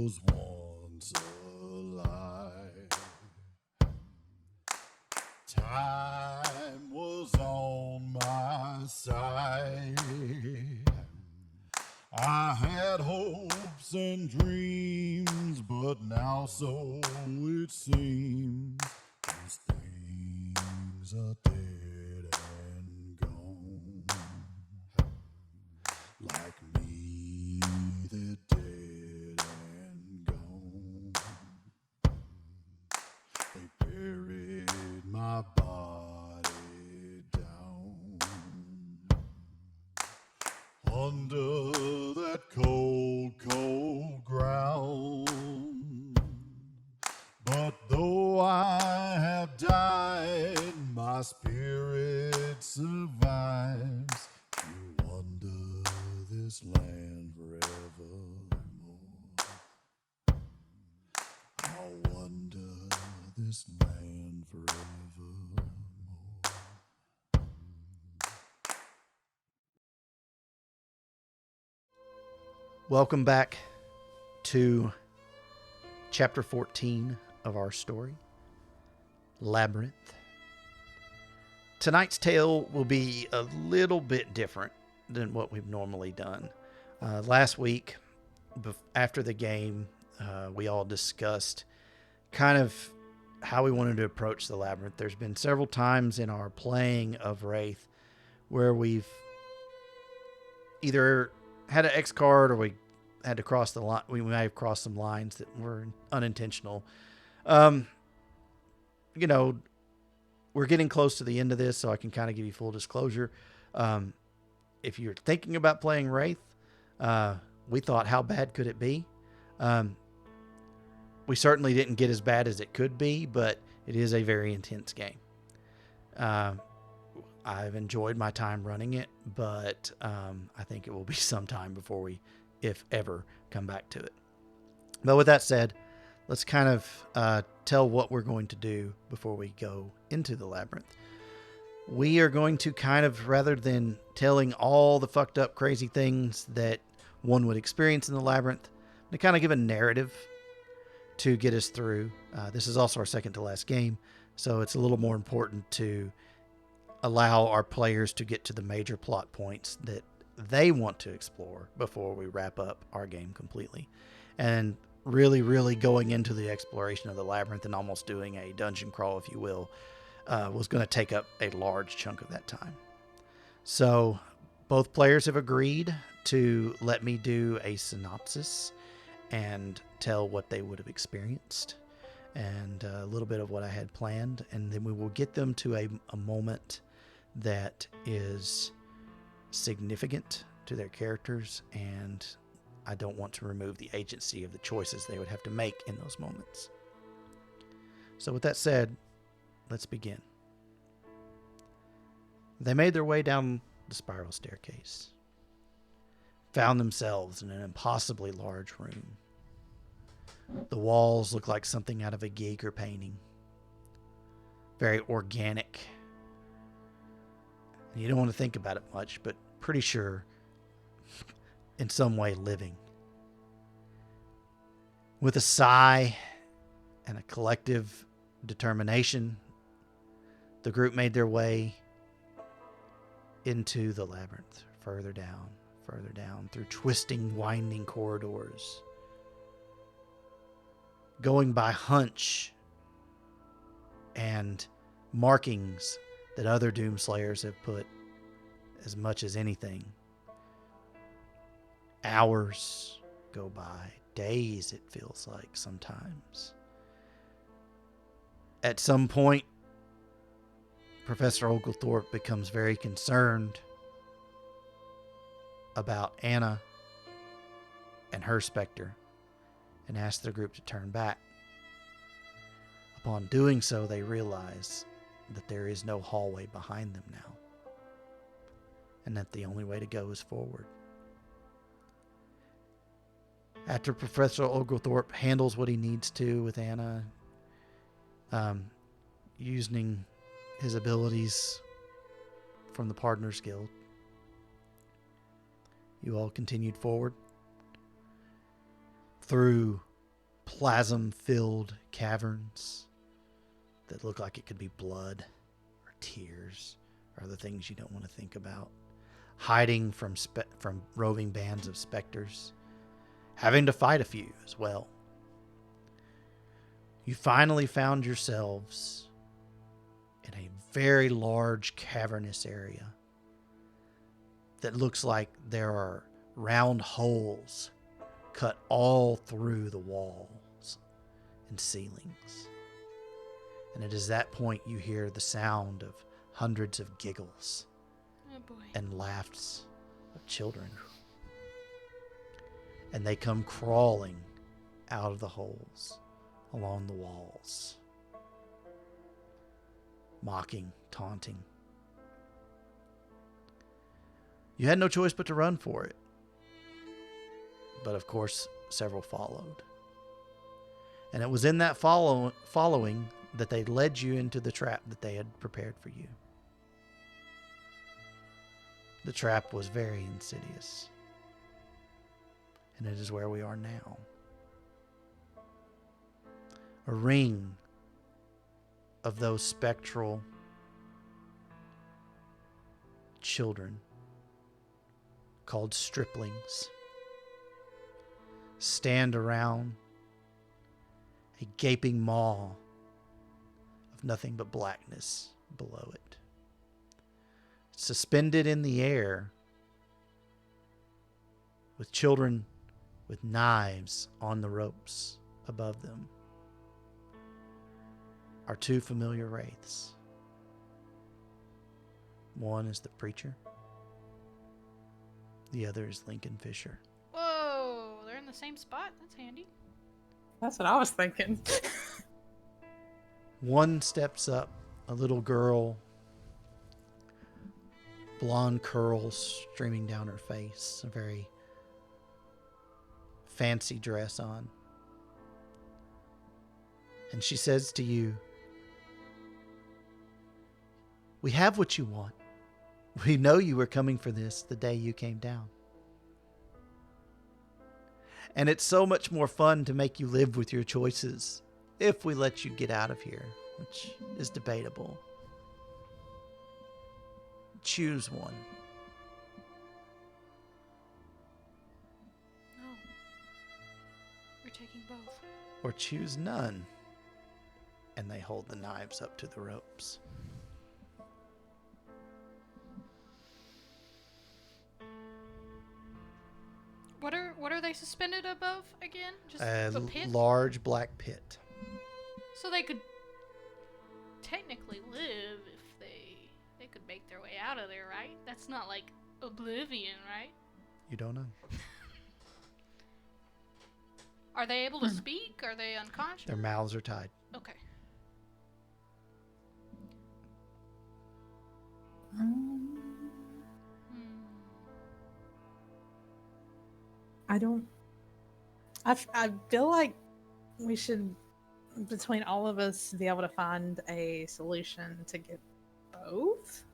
was once alive. Time was on my side. I had hopes and dreams, but now so it seems these things are dead and gone. Like me, they're dead and gone. They buried my body down under that cold, cold ground. But though I have died, my spirit survives to wander this land forevermore. I'll wander this land forevermore. Welcome back to chapter 14 of our story, Labyrinth. Tonight's tale will be a little bit different than what we've normally done. Last week, after the game, we all discussed kind of how we wanted to approach the Labyrinth. There's been several times in our playing of Wraith where we've either had an X card or we had to cross the line. We may have crossed some lines that were unintentional. We're getting close to the end of this, so I can kind of give you full disclosure. If you're thinking about playing Wraith, we thought, how bad could it be? We certainly didn't get as bad as it could be, but it is a very intense game. I've enjoyed my time running it, but I think it will be some time before we, if ever, come back to it. But with that said, let's kind of tell what we're going to do before we go into the Labyrinth. We are going to kind of, rather than telling all the fucked up crazy things that one would experience in the Labyrinth, to kind of give a narrative to get us through. This is also our second to last game, so it's a little more important to allow our players to get to the major plot points that they want to explore before we wrap up our game completely. And really, really going into the exploration of the Labyrinth and almost doing a dungeon crawl, if you will, was going to take up a large chunk of that time. So both players have agreed to let me do a synopsis and tell what they would have experienced and a little bit of what I had planned. And then we will get them to a moment that is significant to their characters, and I don't want to remove the agency of the choices they would have to make in those moments. So with that said, let's begin. They made their way down the spiral staircase, found themselves in an impossibly large room. The walls look like something out of a Giger painting. Very organic. You don't want to think about it much, but pretty sure in some way living. With a sigh and a collective determination, the group made their way into the Labyrinth, further down, through twisting, winding corridors, going by hunch and markings that other Doomslayers have put as much as anything. Hours go by, days it feels like sometimes. At some point, Professor Oglethorpe becomes very concerned about Anna and her specter and asks the group to turn back. Upon doing so, they realize that there is no hallway behind them now, and that the only way to go is forward. After Professor Oglethorpe handles what he needs to with Anna, using his abilities from the Partners Guild, you all continued forward through plasm-filled caverns that look like it could be blood or tears or the things you don't want to think about, hiding from roving bands of specters, having to fight a few as well. You finally found yourselves in a very large cavernous area that looks like there are round holes cut all through the walls and ceilings. And it is that point you hear the sound of hundreds of giggles and laughs of children. And they come crawling out of the holes along the walls, mocking, taunting. You had no choice but to run for it. But of course, several followed. And it was in that following that they led you into the trap that they had prepared for you. The trap was very insidious. And it is where we are now. A ring of those spectral children called striplings stand around a gaping maw of nothing but blackness below it. Suspended in the air with children with knives on the ropes above them are two familiar wraiths. One is the preacher. The other is Lincoln Fisher. Whoa, they're in the same spot? That's handy. That's what I was thinking. One steps up, a little girl, blonde curls streaming down her face, a very fancy dress on. And she says to you, "We have what you want. We know you were coming for this the day you came down. And it's so much more fun to make you live with your choices if we let you get out of here, which is debatable. Choose one." No. We're taking both. Or choose none. And they hold the knives up to the ropes. What are they suspended above again? Just A the pit? large black pit. So they could technically live if they could make their way out of there, right? That's not like Oblivion, right? You don't know. Are they able to speak? Are they unconscious? Their mouths are tied. Okay. I feel like we should, between all of us, be able to find a solution to get both.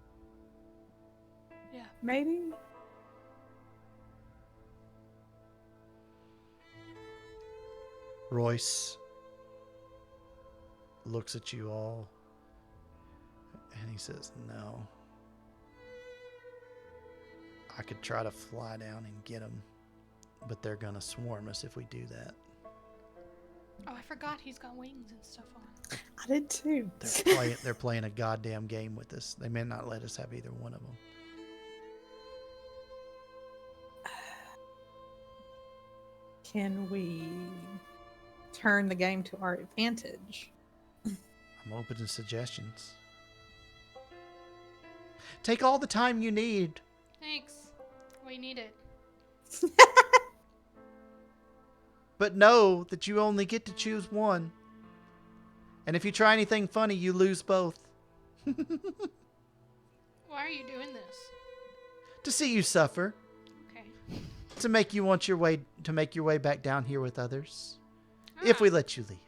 Yeah. Maybe. Royce looks at you all and he says, "No. I could try to fly down and get them, but they're going to swarm us if we do that." Oh, I forgot he's got wings and stuff on. I did too. They're playing a goddamn game with us. They may not let us have either one of them. Can we turn the game to our advantage? I'm open to suggestions. Take all the time you need. Thanks. We need it. But know that you only get to choose one. And if you try anything funny, you lose both. Why are you doing this? To see you suffer. Okay. To make you want your way back down here with others. If we let you leave.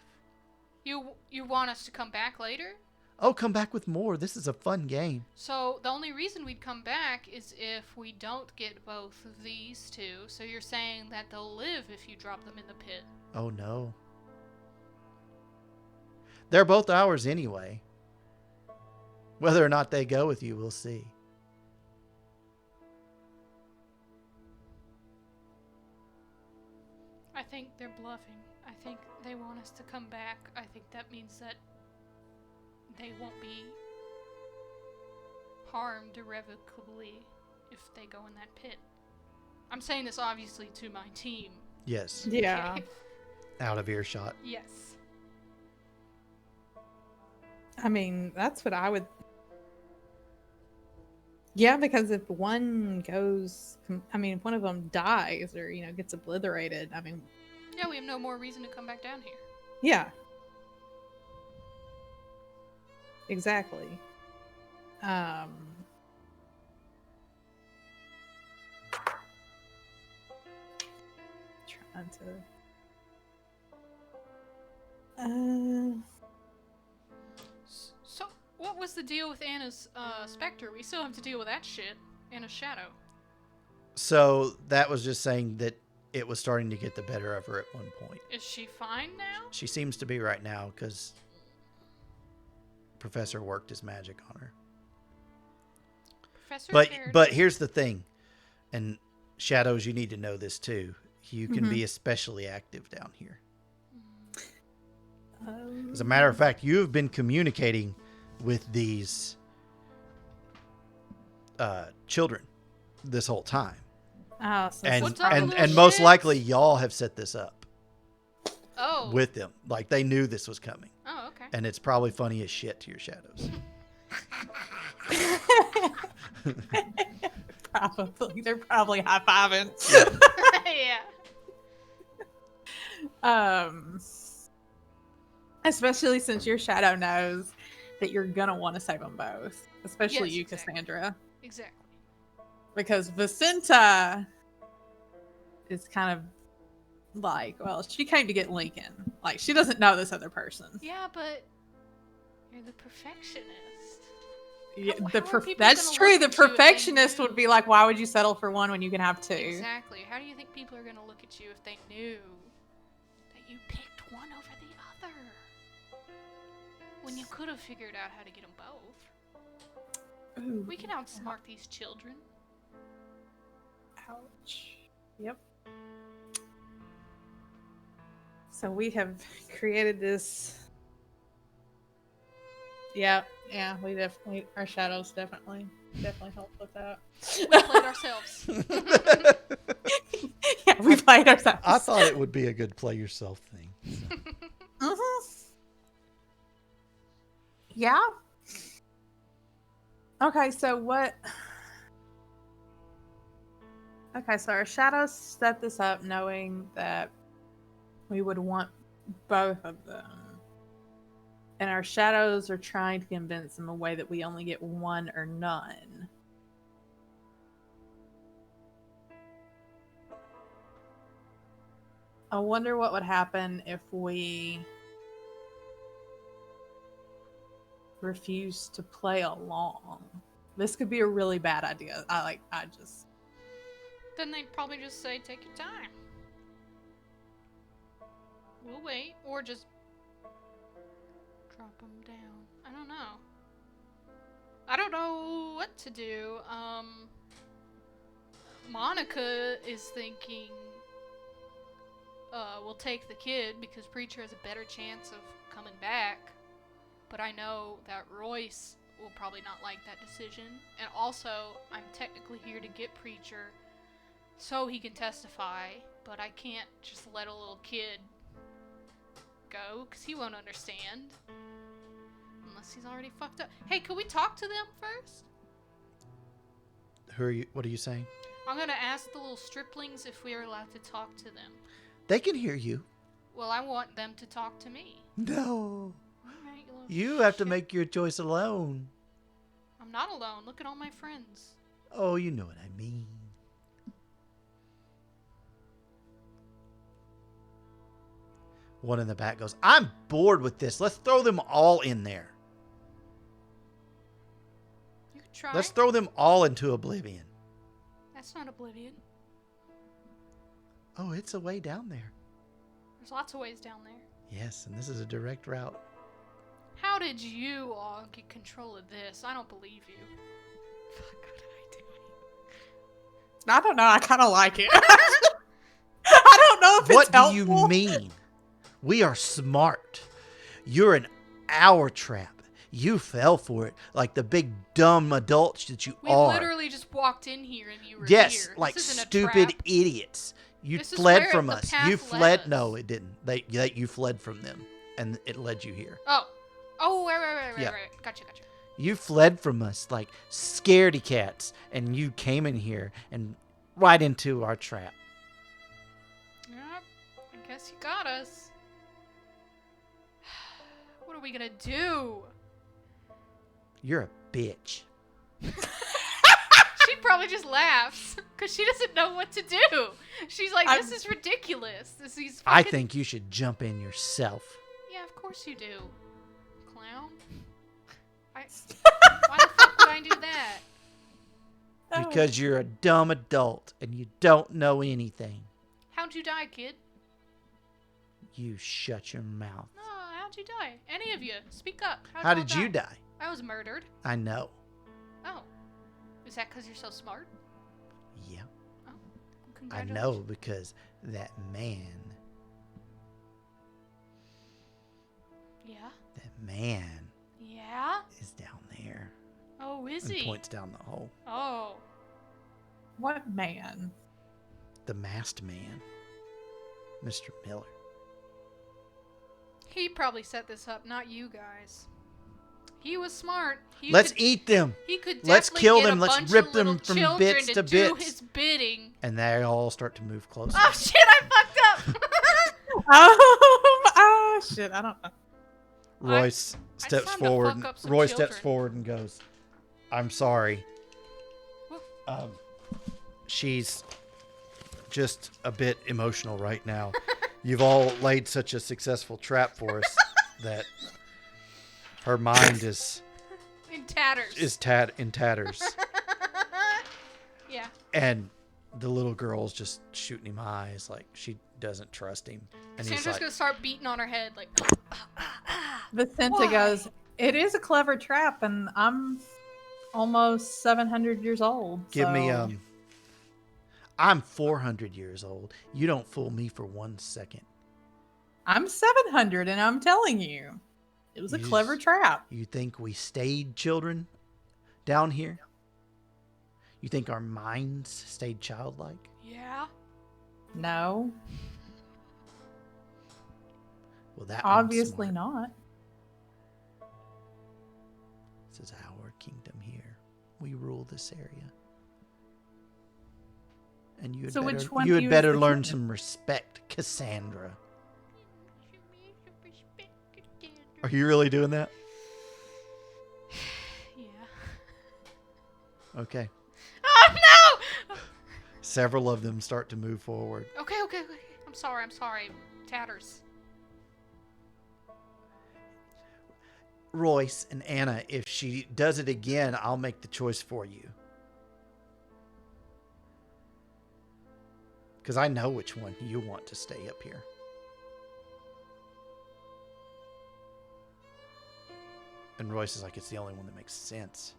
You want us to come back later? Oh, come back with more. This is a fun game. So the only reason we'd come back is if we don't get both of these two. So you're saying that they'll live if you drop them in the pit. Oh no. They're both ours anyway. Whether or not they go with you, we'll see. I think they're bluffing. I think they want us to come back. I think that means that they won't be harmed irrevocably if they go in that pit. I'm saying this obviously to my team. Yes. Yeah. Okay? Out of earshot. Yes. I mean, that's what I would. Yeah, because if one goes, if one of them dies or gets obliterated, I mean, Yeah, we have no more reason to come back down here. yeah, exactly. Trying to. So, what was the deal with Anna's specter? We still have to deal with that shit. Anna's shadow. So that was just saying that it was starting to get the better of her at one point. Is she fine now? She seems to be right now because Professor worked his magic on her. Professor But here's the thing, and Shadows, you need to know this too. You can be especially active down here. As a matter of fact, you have been communicating with these children this whole time. Oh, so And most likely y'all have set this up with them. Like they knew this was coming. Oh, okay. And it's probably funny as shit to your Shadows. Probably. They're probably high-fiving. Yeah. Especially since your shadow knows that you're gonna want to save them both. Especially Yes, you, exactly. Cassandra. Exactly. Because Vicenta is kind of like, well, she came to get Lincoln. Like, she doesn't know this other person. Yeah, but you're the perfectionist. Yeah, How are people that's gonna true. look The at you if they perfectionist knew? would be like, why would you settle for one when you can have two? Exactly. How do you think people are going to look at you if they knew that you picked one over the other? When you could have figured out how to get them both. Ooh, We can outsmart these children. ouch. Yep. So we have created this. Yeah, we definitely, our shadows definitely help with that. We played ourselves. Yeah, we played ourselves. I thought it would be a good play yourself thing. Yeah. Okay, so what? Okay, so our shadows set this up knowing that we would want both of them. And our shadows are trying to convince them a way that we only get one or none. I wonder what would happen if we refuse to play along. This could be a really bad idea. Then they'd probably just say, take your time. We'll wait. Or just drop them down. I don't know. I don't know what to do. Monica is thinking we'll take the kid because Preacher has a better chance of coming back. But I know that Royce will probably not like that decision. And also, I'm technically here to get Preacher so he can testify, but I can't just let a little kid go because he won't understand. Unless he's already fucked up. Hey, could we talk to them first? Who are you? What are you saying? I'm gonna ask the little striplings if we are allowed to talk to them. They can hear you. Well, I want them to talk to me. No. Alright, you little You have to shit. make your choice alone. I'm not alone. Look at all my friends. Oh, you know what I mean. One in the back goes, I'm bored with this. Let's throw them all in there. You could try. Let's throw them all into Oblivion. That's not Oblivion. Oh, it's a way down there. There's lots of ways down there. Yes, and this is a direct route. How did you all get control of this? I don't believe you. Fuck, what am I doing? I don't know. I kind of like it. I don't know if What it's do helpful. you mean? We are smart. You're an hour trap. You fell for it like the big dumb adults that you We are. literally just walked in here and you were Yes, here. like This isn't a stupid trap. idiots. You This is fled where from the us. path You led fled. us. No, it didn't. You fled from them, and it led you here. Oh, right. Yeah. Gotcha. You fled from us like scaredy cats, and you came in here and right into our trap. Yep, I guess you got us. What are we gonna do? You're a bitch. She probably just laughs because she doesn't know what to do. She's like, this is ridiculous. I think you should jump in yourself. Yeah, of course you do, clown. Why the fuck would I do that? Because you're a dumb adult and you don't know anything. How'd you die, kid? You shut your mouth. No, how'd you die? Any of you, speak up. How did you die? I was murdered. I know. Oh, is that because you're so smart? Yeah. Oh, I congratulations. know because that man, Yeah. Yeah. is down there. Oh, is And he? points down the hole. Oh. What man? The masked man. Mr. Miller. He probably set this up, not you guys. He was smart. Let's eat them. He could Let's definitely kill get them. a Let's bunch rip of them little from children bits to do bits. his bidding. And they all start to move closer. Oh shit! I fucked up. Shit, I don't know. Royce I steps time to forward. fuck up some Roy steps children. forward and goes, "I'm sorry." Woof. She's just a bit emotional right now. You've all laid such a successful trap for us that her mind is In tatters. in tatters, Yeah. and the little girl's just shooting him eyes like she doesn't trust him. And he's Sandra's like, gonna start beating on her head like. Vicente Why? goes, it is a clever trap, and I'm almost 700 years old. "Give me so- I'm 400 years old. You don't fool me for 1 second. I'm 700, and I'm telling you, it was a You clever just- trap. You think we stayed children down here? You think our minds stayed childlike? Yeah. No, Well, that one's obviously smart. not. This is our kingdom here. We rule this area. And you had So better, which one you of had you is better the learn king? some respect, Cassandra. Are you really doing that? Yeah. Okay. Oh no! Several of them start to move forward. Okay. I'm sorry. Tatters. Royce and Anna, if she does it again, I'll make the choice for you. Because I know which one you want to stay up here. And Royce is like, it's the only one that makes sense.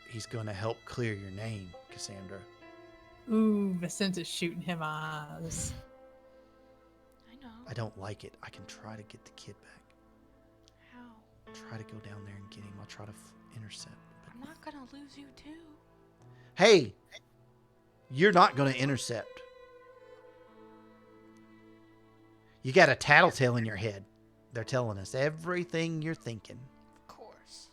He's going to help clear your name, Cassandra. Ooh, Vicente's shooting him eyes. I know. I don't like it. I can try to get the kid back. How? Try to go down there and get him. I'll try to intercept. But I'm not gonna lose you too. hey, you're not going to intercept. You got a tattletale in your head. They're telling us everything you're thinking. Of course.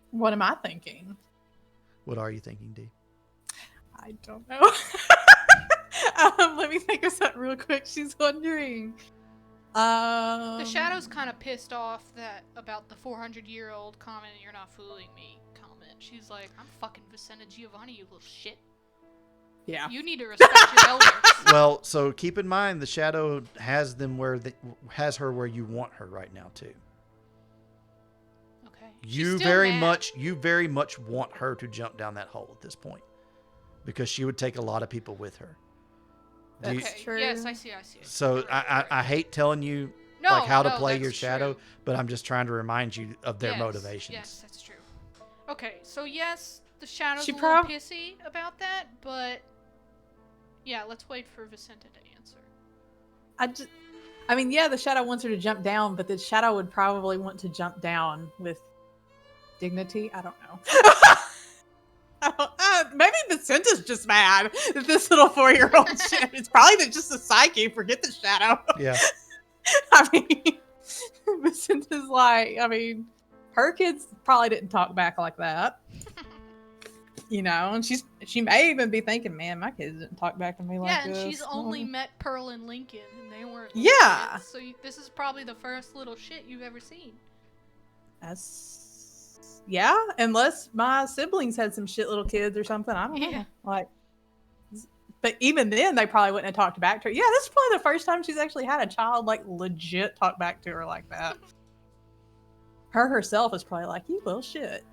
What am I thinking? What are you thinking, D? I don't know. Let me think of something real quick. She's wondering. The Shadow's kind of pissed off about the 400-year-old comment, "You're not fooling me" comment. She's like, "I'm fucking Vicente Giovanni, you little shit. Yeah. You need to respect your elders." Well, so keep in mind the shadow has them has her where you want her right now too. Okay. You She's still very much want her to jump down that hole at this point, because she would take a lot of people with her. Do you- That's Okay. true. Yes, I see. So You're right, you're right. I hate telling you No, like how to no, play that's your shadow, true. but I'm just trying to remind you of their Yes, motivations. Yes, that's true. Okay, so yes, the shadow's She a little prob- pissy about that, but yeah, let's wait for Vicenta to answer. I mean, yeah, the shadow wants her to jump down, but the shadow would probably want to jump down with dignity. I don't know. Maybe Vicenta's just mad at this little 4-year-old shit. It's probably just the psyche. Forget the shadow. Yeah. I mean, Vicenta's like, I mean, her kids probably didn't talk back like that. You know, and she may even be thinking, man, my kids didn't talk back to me like Yeah, and this. she's only met Pearl and Lincoln, and they weren't. little Yeah. kids, so this is probably the first little shit you've ever seen. Yeah, unless my siblings had some shit little kids or something. I don't know. Yeah. Like, but even then, they probably wouldn't have talked back to her. Yeah, this is probably the first time she's actually had a child like legit talk back to her like that. Her herself is probably like, you little shit.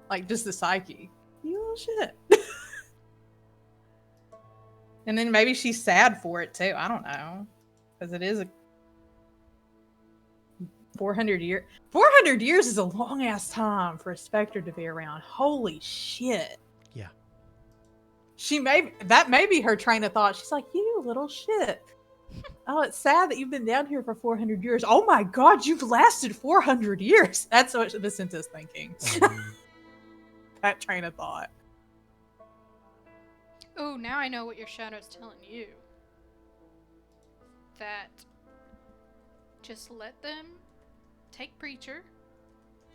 Like, just the psyche. You little shit. And then maybe she's sad for it too. I don't know. Because it is a 400 years. 400 years is a long ass time for a specter to be around. Holy shit. Yeah. That may be her train of thought. She's like, you little shit. Oh, it's sad that you've been down here for 400 years. Oh my god, you've lasted 400 years. That's what Vicenta's thinking. That train of thought. Oh, now I know what your shadow's telling you. That just let them take Preacher,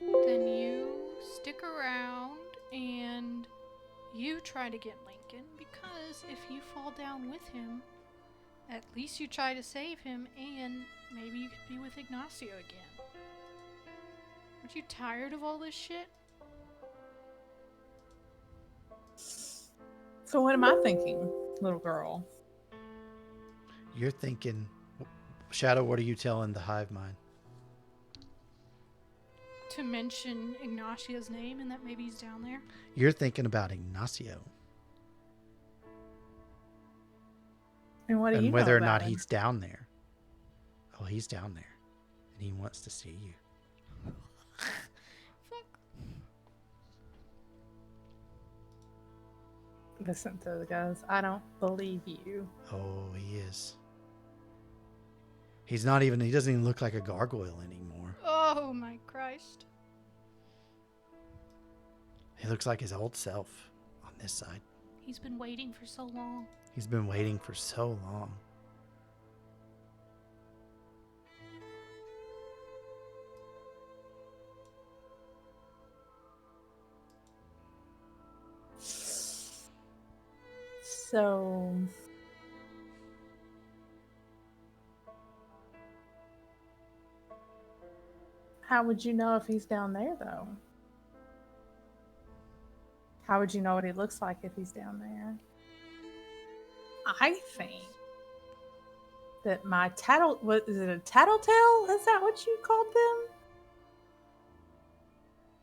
then you stick around and you try to get Lincoln, because if you fall down with him, at least you try to save him, and maybe you could be with Ignacio again. Aren't you tired of all this shit? So what am I thinking, little girl? You're thinking, Shadow, what are you telling the hive mind? To mention Ignacio's name and that maybe he's down there? You're thinking about Ignacio And what do you and know whether or about not him? he's down there. Oh, he's down there, and he wants to see you. Vicenta goes, I don't believe you. Oh, he is. He doesn't even look like a gargoyle anymore. Oh my Christ. He looks like his old self on this side. He's been waiting for so long. He's been waiting for so long. So how would you know if he's down there, though? How would you know what he looks like if he's down there? I think that my is it a tattletale? Is that what you called them?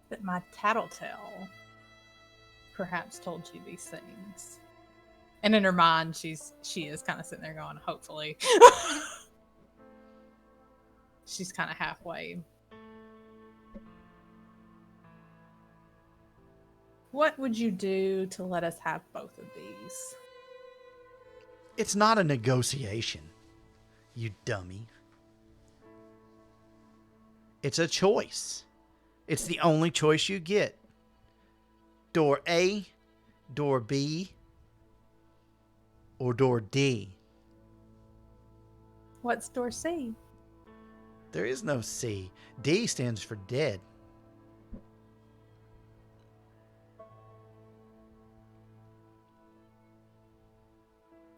That my tattletale perhaps told you these things. And in her mind, she is kind of sitting there going, hopefully. She's kind of halfway. What would you do to let us have both of these? It's not a negotiation, you dummy. It's a choice. It's the only choice you get. Door A, door B, or door D. What's door C? There is no C. D stands for dead.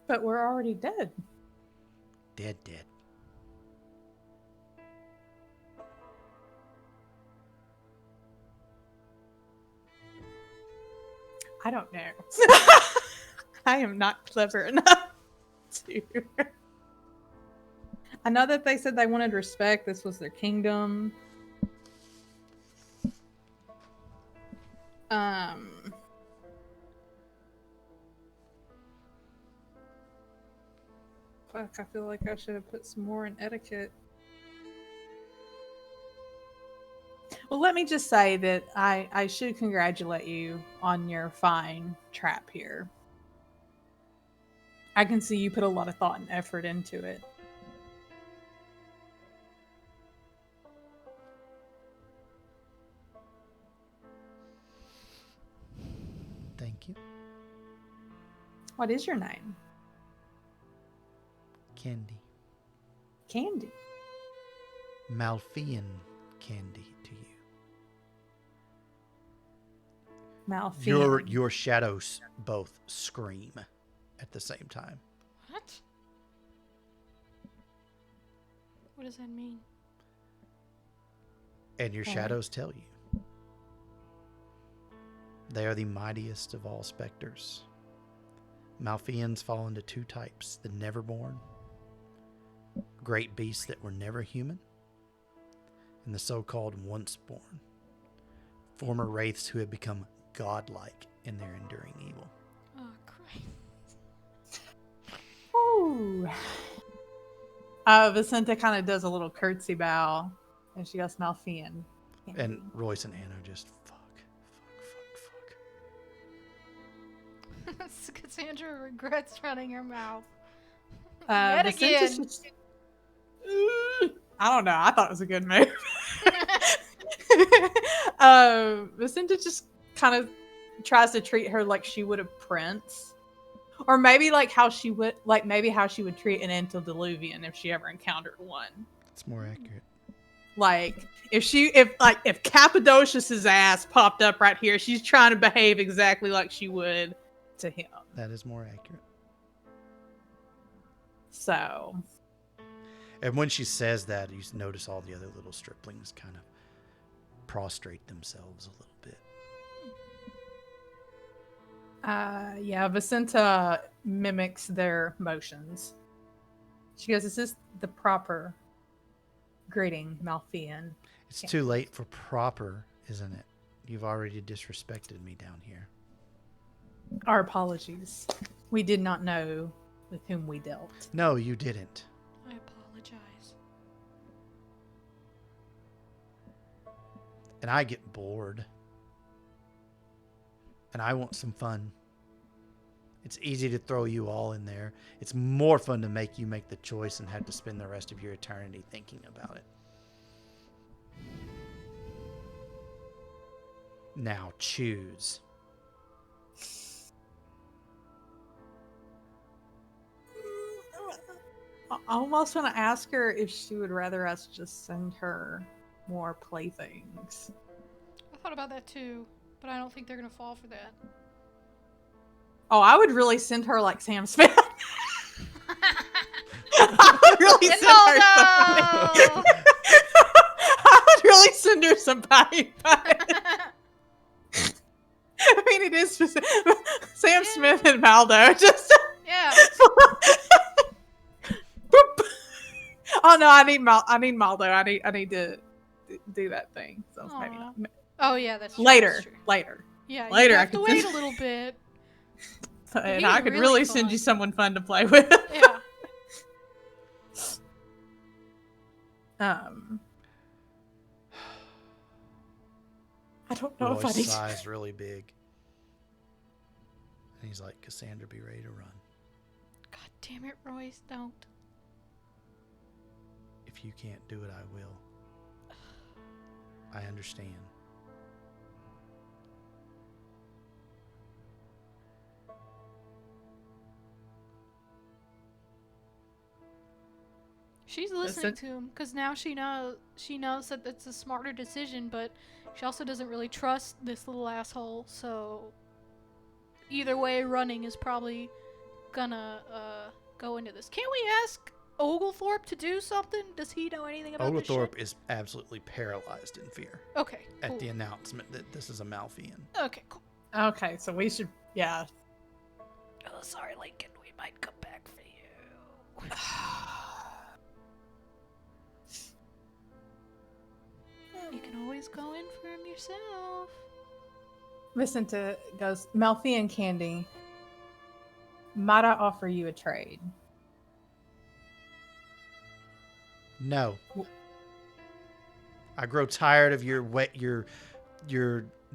But we're already dead. Dead. I don't know. I am not clever enough to. I know that they said they wanted respect. This was their kingdom. Fuck, I feel like I should have put some more in etiquette. Well, let me just say that I should congratulate you on your fine trap here. I can see you put a lot of thought and effort into it. Thank you. What is your name? Candy. Candy. Malfian Candy to you. Malfian. Your shadows both scream at the same time. What? What does that mean? And your shadows tell you. They are the mightiest of all specters. Malfians fall into two types: the Neverborn, great beasts that were never human, and the so-called Once-Born, former wraiths who have become godlike in their enduring evil. Oh, Christ. Ooh. Vicenta kind of does a little curtsy bow, and she goes, Malfian. And Royce and Anna just fuck. Cassandra regrets running her mouth. Yet again. I don't know. I thought it was a good move. Vicenta just kind of tries to treat her like she would a prince, or maybe how she would treat an antediluvian if she ever encountered one. It's more accurate. Like if Cappadocius's ass popped up right here, she's trying to behave exactly like she would to him. That is more accurate. So. And when she says that, you notice all the other little striplings kind of prostrate themselves a little bit. Yeah, Vicenta mimics their motions. She goes, "Is this the proper greeting, Malfian?" It's too late for proper, isn't it? You've already disrespected me down here. Our apologies. We did not know with whom we dealt. No, you didn't. I apologize. And I get bored. And I want some fun. It's easy to throw you all in there. It's more fun to make you make the choice and have to spend the rest of your eternity thinking about it. Now choose. I almost want to ask her if she would rather us just send her more playthings. I thought about that too, but I don't think they're gonna fall for that. Oh, I would really send her like Sam Smith. I would really send her something. I would really send her some pie. I mean, it is Sam Smith and Maldo. Just Yeah. Oh no, I need Maldo. I need to do that thing. So maybe not. Oh yeah, that's true. Later. That's true. Later. Yeah, Later you I have to could wait send- a little bit. And He's I could really really send you fun. someone fun to play with. Yeah. I don't know if I Roy's need to. sighs really big. And he's like, Cassandra, be ready to run. God damn it, Royce, don't. If you can't do it, I will. I understand. She's listening to him because now she knows that it's a smarter decision, but she also doesn't really trust this little asshole. So either way, running is probably gonna go into this. Can't we ask Oglethorpe to do something? Does he know anything about this shit? Oglethorpe is absolutely paralyzed in fear Okay, at cool. the announcement that this is a Malfian. Okay, cool. Okay, so we should, yeah. Oh, sorry, Lincoln. We might come back for you. You can always go in for him yourself. Vicenta goes, Malfian Candy, might I offer you a trade? No. Wh- I grow tired of your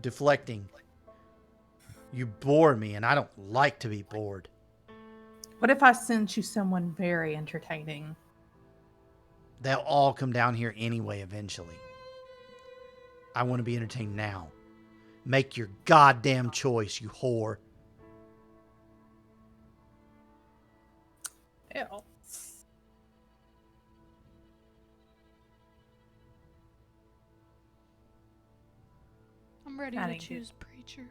deflecting. You bore me, and I don't like to be bored. What if I sent you someone very entertaining? They'll all come down here anyway eventually. I want to be entertained now. Make your goddamn choice, you whore. Ew. I'm ready I to didn't get- choose Preacher.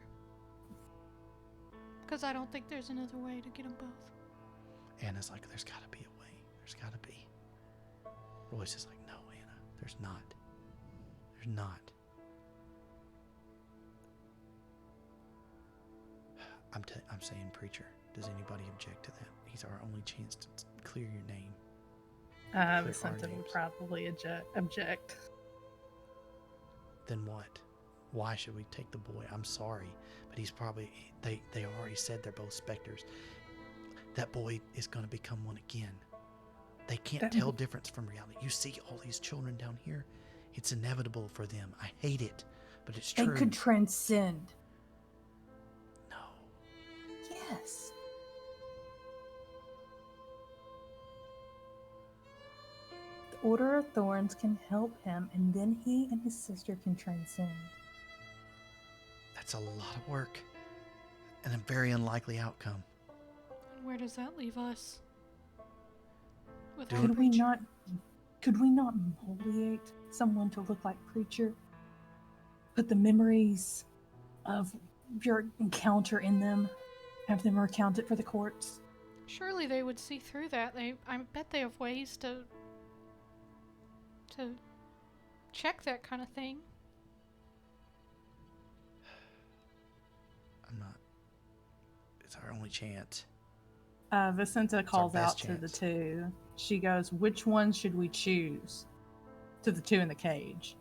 Because I don't think there's another way to get them both. Anna's like, there's got to be a way. There's got to be. Royce is like, no, Anna, there's not. There's not. I'm saying Preacher. Does anybody object to that? He's our only chance to clear your name. Vicente names. would probably object. Then what? Why should we take the boy? I'm sorry, but he's probably, they already said they're both specters. That boy is going to become one again. They can't tell difference from reality. You see all these children down here? It's inevitable for them. I hate it, but it's They true. could transcend. No. Yes. The Order of Thorns can help him, and then he and his sister can transcend. That's a lot of work and a very unlikely outcome. And where does that leave us? Without Could we Preacher? not molliate someone to look like Preacher? Put the memories of your encounter in them, have them recount it for the courts. Surely they would see through that. I bet they have ways to check that kind of thing. I'm not. It's our only chance. Vicenta calls best out to the chance. two. She goes, "Which one should we choose?" To the two in the cage.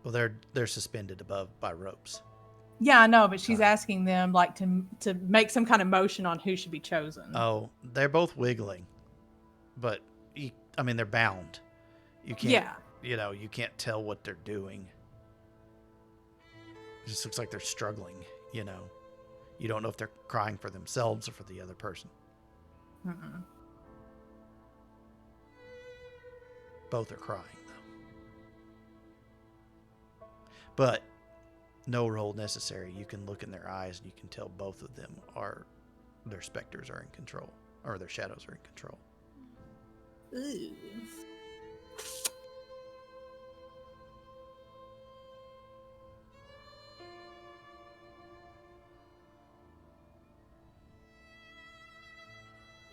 Well, they're suspended above by ropes. Yeah, I know, but she's Sorry. asking them like to make some kind of motion on who should be chosen. Oh, they're both wiggling, but they're bound. You can't. Yeah. You can't tell what they're doing. It just looks like they're struggling. You don't know if they're crying for themselves or for the other person. Mm-mm. Both are crying though. But no roll necessary. You can look in their eyes and you can tell both of them their specters are in control, or their shadows are in control. Ooh.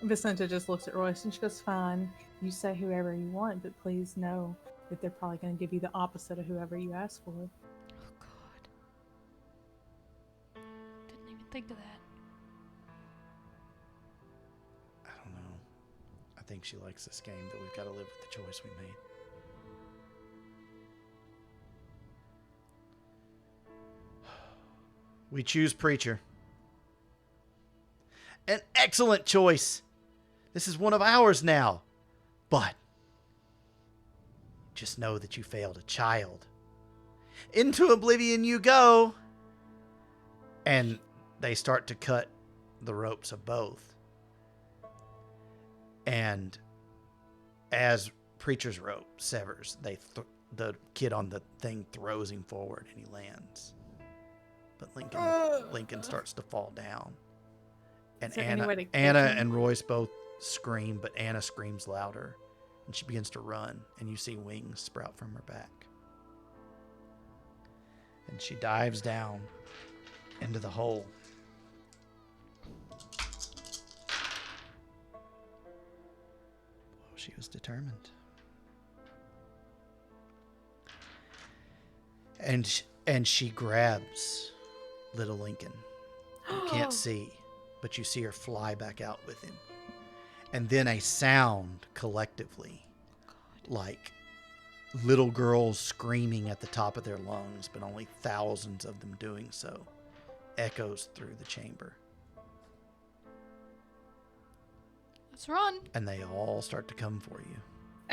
Vicenta just looks at Royce and she goes, "Fine, you say whoever you want, but please know that they're probably going to give you the opposite of whoever you ask for." Oh God. Didn't even think of that. I don't know. I think she likes this game, but we've got to live with the choice we made. We choose Preacher. An excellent choice. This is one of ours now. But just know that you failed a child. Into Oblivion you go. And they start to cut the ropes of both. And as Preacher's rope severs, the kid on the thing throws him forward and he lands. But Lincoln starts to fall down. And Is there any way to catch Anna him? and Royce both scream, but Anna screams louder. And she begins to run, and you see wings sprout from her back. And she dives down into the hole. Well, she was determined. And she grabs little Lincoln. You can't see, but you see her fly back out with him. And then a sound collectively, like little girls screaming at the top of their lungs, but only thousands of them doing so, echoes through the chamber. Let's run. And they all start to come for you.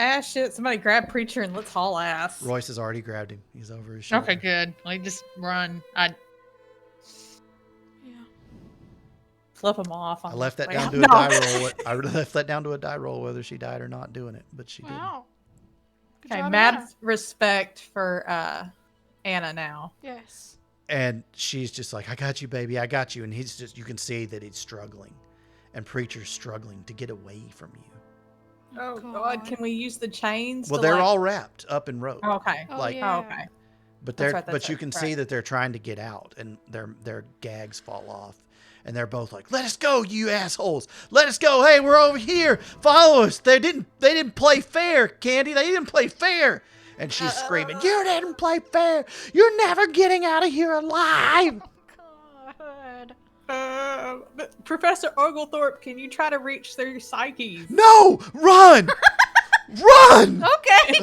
Ah, shit. Somebody grab Preacher and let's haul ass. Royce has already grabbed him. He's over his shoulder. Okay, good. Like, just run. Yeah. Flip them off. I On left the that way down out. to a die roll. I left that down to a die roll whether she died or not doing it, but she did. Wow. Good Okay, job, mad Anna. respect for Anna now. Yes. And she's just like, I got you, baby. I got you. And he's just, you can see that he's struggling. And Preacher's struggling to get away from you. Oh God! Can we use the chains? Well, to, they're like... all wrapped up and roped. Oh, okay. Oh, Like- yeah. Oh, okay. But That's they're right, that's but you right, can right. see that they're trying to get out, and their gags fall off, and they're both like, "Let us go, you assholes! Let us go! Hey, we're over here! Follow us! They didn't play fair, Candy. They didn't play fair!" And she's screaming, "You didn't play fair! You're never getting out of here alive!" God. But Professor Oglethorpe, can you try to reach their psyches? No, run, run! Okay.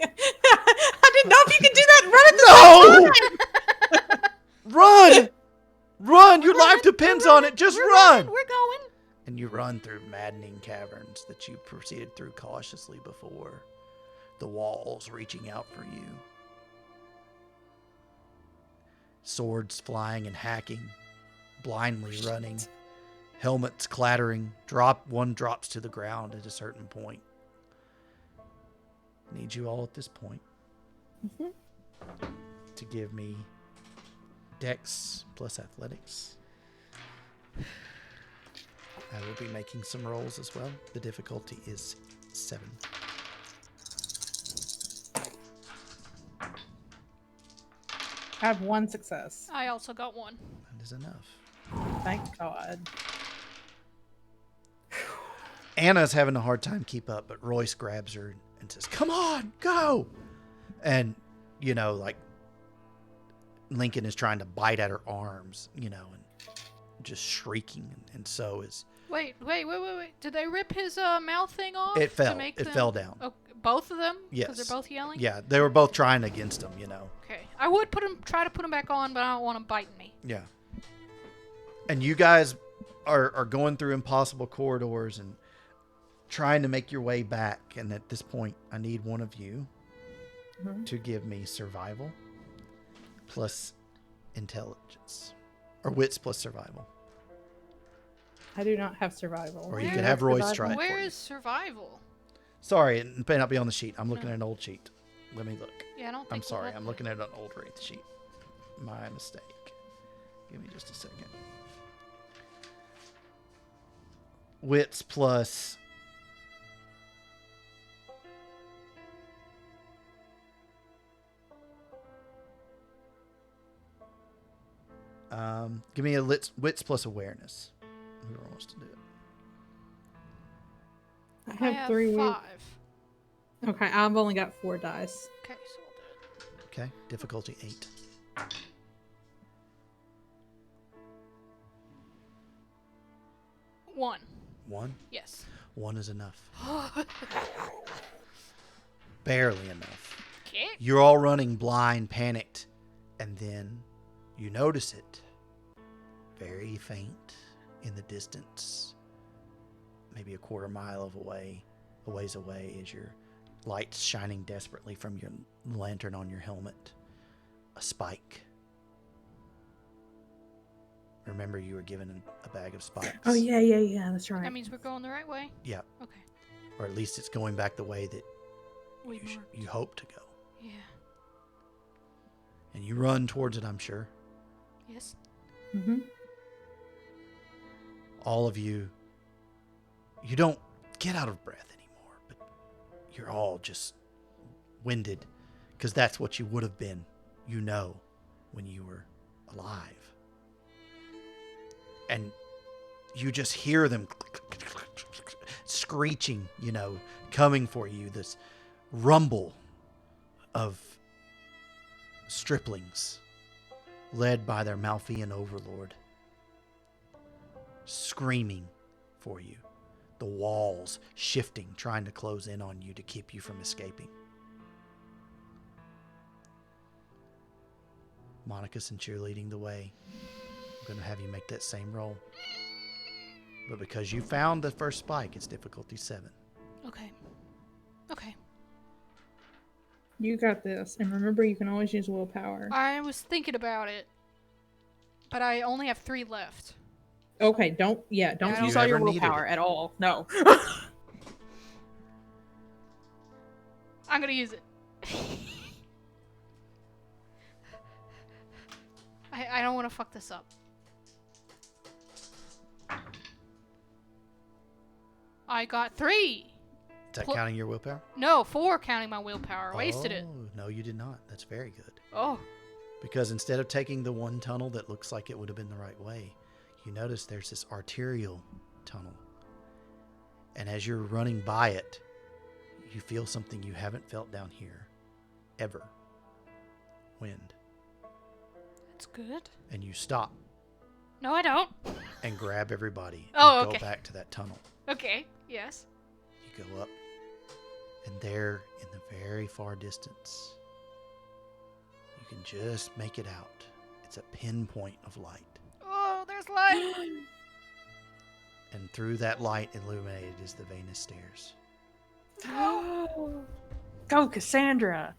I didn't know if you could do that. Run at the No, run, run! Your life depends on it. Just run! We're going. And you run through maddening caverns that you proceeded through cautiously before, the walls reaching out for you. Swords flying and hacking, blindly running, helmets clattering, one drops to the ground at a certain point. Need you all at this point to give me Dex plus Athletics. I will be making some rolls as well. The difficulty is 7. I have one success. I also got one. That is enough. Thank God. Anna's having a hard time keep up, but Royce grabs her and says, "Come on, go!" And, like Lincoln is trying to bite at her arms, and just shrieking. And so is... Wait. Did they rip his mouth thing off? It fell. To make It them... fell down. Oh, both of them? Yes. Because they're both yelling? Yeah, they were both trying against him, Okay. I would try to put him back on, but I don't want him biting me. Yeah. And you guys are going through impossible corridors and trying to make your way back. And at this point, I need one of you to give me survival plus intelligence. Or wits plus survival. I do not have survival. Or you Where- could have Royce try it Where for you. is survival? Sorry, it may not be on the sheet. I'm looking at an old sheet. Let me look. Yeah, I don't think I'm we sorry. have I'm that. looking at an old Wraith sheet. My mistake. Give me just a second. Wits plus... give me a wits plus awareness. Whoever wants to do it. I I have have 3. 5. Okay, I've only got 4 dice. Okay, so we'll do it. Okay, difficulty 8. One. 1? Yes. 1 is enough. Barely enough. Okay. You're all running blind, panicked, and then you notice it. Very faint in the distance. Maybe a quarter mile a ways away, is your lights shining desperately from your lantern on your helmet. A spike. Remember, you were given a bag of spikes. Oh, yeah, that's right. That means we're going the right way? Yeah, Okay. or at least it's going back the way that We you marked. hope to go. Yeah. And you run towards it, I'm sure. Yes. Mm-hmm. All of you don't get out of breath anymore, but you're all just winded, because that's what you would have been, when you were alive. And you just hear them screeching, coming for you, this rumble of striplings led by their Malfian overlord, screaming for you. The walls shifting, trying to close in on you to keep you from escaping. Monica, since you're leading the way, I'm going to have you make that same roll. But because you found the first spike, it's difficulty 7. Okay. Okay. You got this. And remember, you can always use willpower. I was thinking about it, but I only have 3 left. Okay, don't If you use all your ever needed willpower it. at all. No. I'm gonna use it. I don't want to fuck this up. I got 3. Is that counting your willpower? No, 4 counting my willpower. I wasted it. Oh, no, you did not. That's very good. Oh. Because instead of taking the one tunnel that looks like it would have been the right way, you notice there's this arterial tunnel. And as you're running by it, you feel something you haven't felt down here ever. Wind. That's good. And you stop No, I don't. and grab everybody Oh, and okay. go back to that tunnel. Okay, yes. You go up, and there in the very far distance, you can just make it out. It's a pinpoint of light. Oh, there's light. And through that light illuminated is the Venus stairs. Go, Cassandra.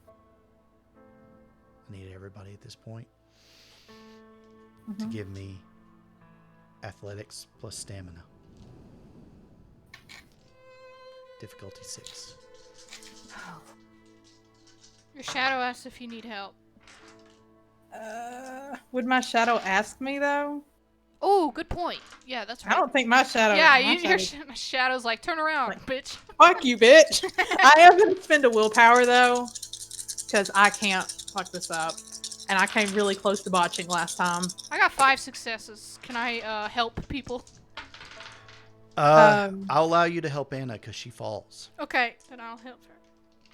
I need everybody at this point Mhm. to give me athletics plus stamina. Difficulty 6. Your shadow asks if you need help. Would my shadow ask me though? Oh, good point. Yeah, that's right. I don't think my shadow. Yeah, my your shadow- shadow's like, turn around, Like- bitch. Fuck you, bitch. I am gonna spend a willpower though, because I can't fuck this up, and I came really close to botching last time. I got 5 successes. Can I help people? I'll allow you to help Anna because she falls. Okay, then I'll help her.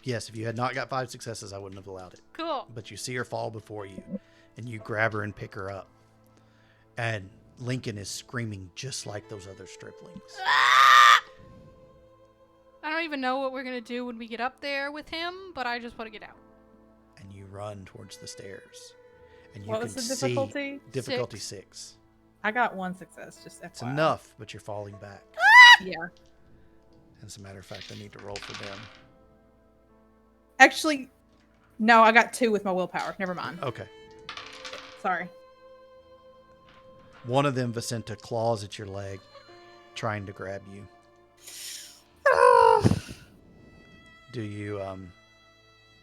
Yes, if you had not got 5 successes, I wouldn't have allowed it. Cool. But you see her fall before you, and you grab her and pick her up. And Lincoln is screaming just like those other striplings. I don't even know what we're gonna do when we get up there with him, but I just want to get out. And you run towards the stairs. And you What can was the see difficulty? difficulty 6. I got 1 success, just FYI. It's enough, but you're falling back. Yeah. As a matter of fact, I need to roll for them. Actually, no, I got 2 with my willpower. Never mind. Okay. Sorry. One of them, Vicenta, claws at your leg, trying to grab you. Do you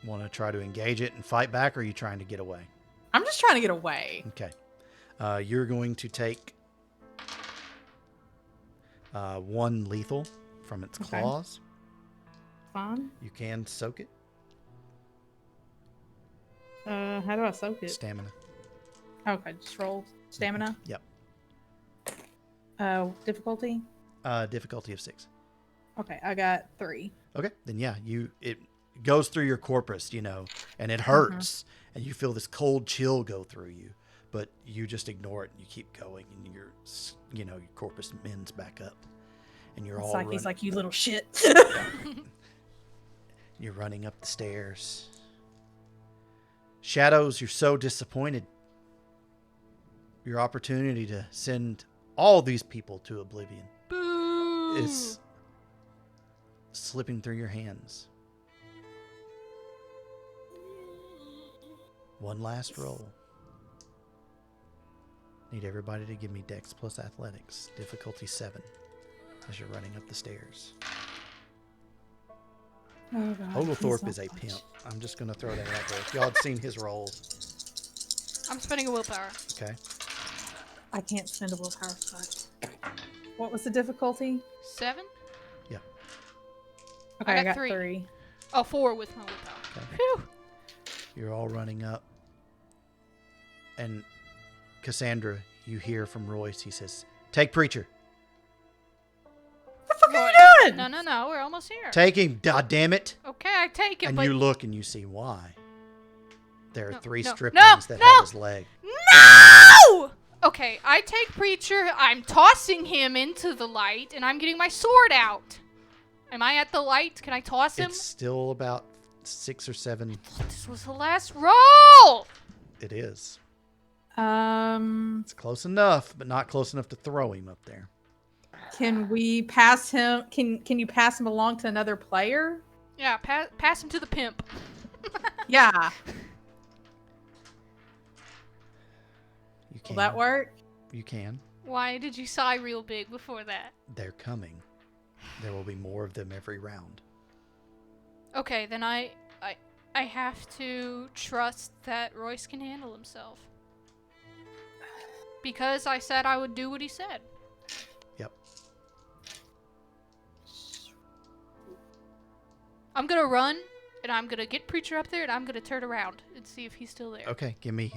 want to try to engage it and fight back, or are you trying to get away? I'm just trying to get away. Okay. You're going to take 1 lethal from its Okay. claws. Fine. You can soak it. How do I soak it? Stamina. Okay, just roll stamina. Yep. Difficulty. Difficulty of 6. Okay, I got 3. Okay, then yeah, it goes through your corpus, and it hurts, and you feel this cold chill go through you, but you just ignore it and you keep going, and your corpus mends back up, and you're It's all like he's running. like, you little shit. You're running up the stairs. Shadows, you're so disappointed. Your opportunity to send all these people to Oblivion Boo! is slipping through your hands. One last roll. Need everybody to give me Dex plus Athletics. Difficulty 7. As you're running up the stairs. Oh, God, Oglethorpe please is a don't pimp. touch. I'm just going to throw that out there. If y'all had seen his rolls. I'm spending a willpower. Okay. I can't spend a willpower slot. What was the difficulty? 7? Okay, I I got got 3. 3. Oh, 4 with my willpower. Okay. Phew. You're all running up. And Cassandra, you hear from Royce. He says, "Take Preacher. What the fuck are Roy- you doing? No, we're almost here. Take him, god damn it." Okay, I take it, And but... you look and you see why. There are No, 3 no, striplings no, that no! have his leg. No! Okay, I take Preacher, I'm tossing him into the light, and I'm getting my sword out. Am I at the light? Can I toss him? It's still about 6 or 7. This was the last roll! It is. It's close enough, but not close enough to throw him up there. Can we pass him? Can you pass him along to another player? Yeah, pass him to the pimp. Yeah. You can. Will that work? You can. Why did you sigh real big before that? They're coming. There will be more of them every round. Okay, then I have to trust that Royce can handle himself. Because I said I would do what he said. Yep. I'm gonna run, and I'm gonna get Preacher up there, and I'm gonna turn around and see if he's still there. Okay, give me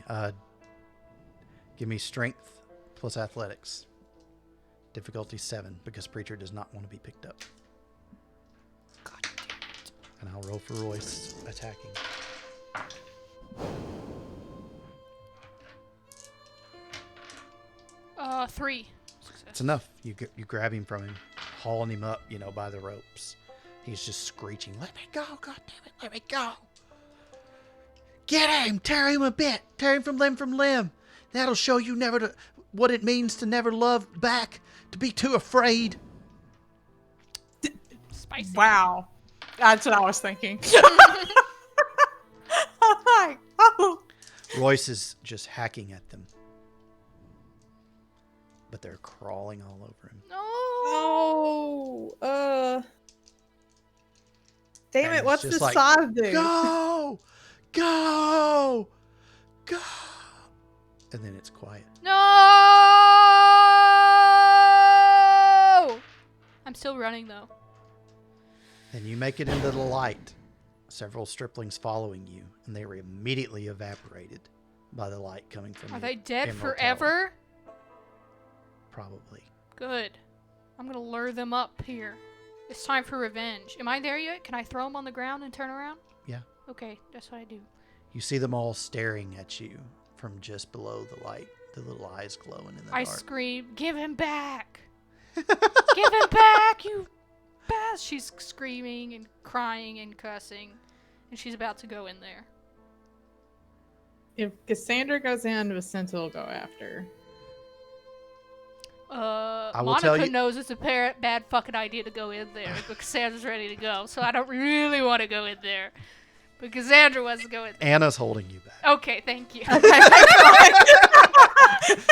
strength plus athletics. Difficulty 7, because Preacher does not want to be picked up. God damn it. And I'll roll for Royce attacking. Three. Success. It's enough. You grab him from him, hauling him up, by the ropes. He's just screeching, "Let me go, God damn it, let me go. Get him, tear him a bit, tear him from limb. That'll show you what it means to never love back, to be too afraid." Spicy. Wow. That's what I was thinking. I'm like, oh. Royce is just hacking at them. But they're crawling all over him. No. Oh. Damn And it, it's what's just this like, side do? Go! Go! Go! And then it's quiet. No! I'm still running, though. And you make it into the light. Several striplings following you, and they were immediately evaporated by the light coming from Are the they dead Emerald forever? Tower. Probably. Good. I'm gonna lure them up here. It's time for revenge. Am I there yet? Can I throw them on the ground and turn around? Yeah. Okay, that's what I do. You see them all staring at you from just below the light, the little eyes glowing in the I dark. scream, "Give him back! Give him back, you bastard!" She's screaming and crying and cussing, and she's about to go in there. If Cassandra goes in, Vicenta will go after. will Monica tell you- knows it's a bad fucking idea to go in there, but Cassandra's ready to go, so I don't really want to go in there. But Cassandra wants to go in there. Anna's holding you back. Okay, thank you.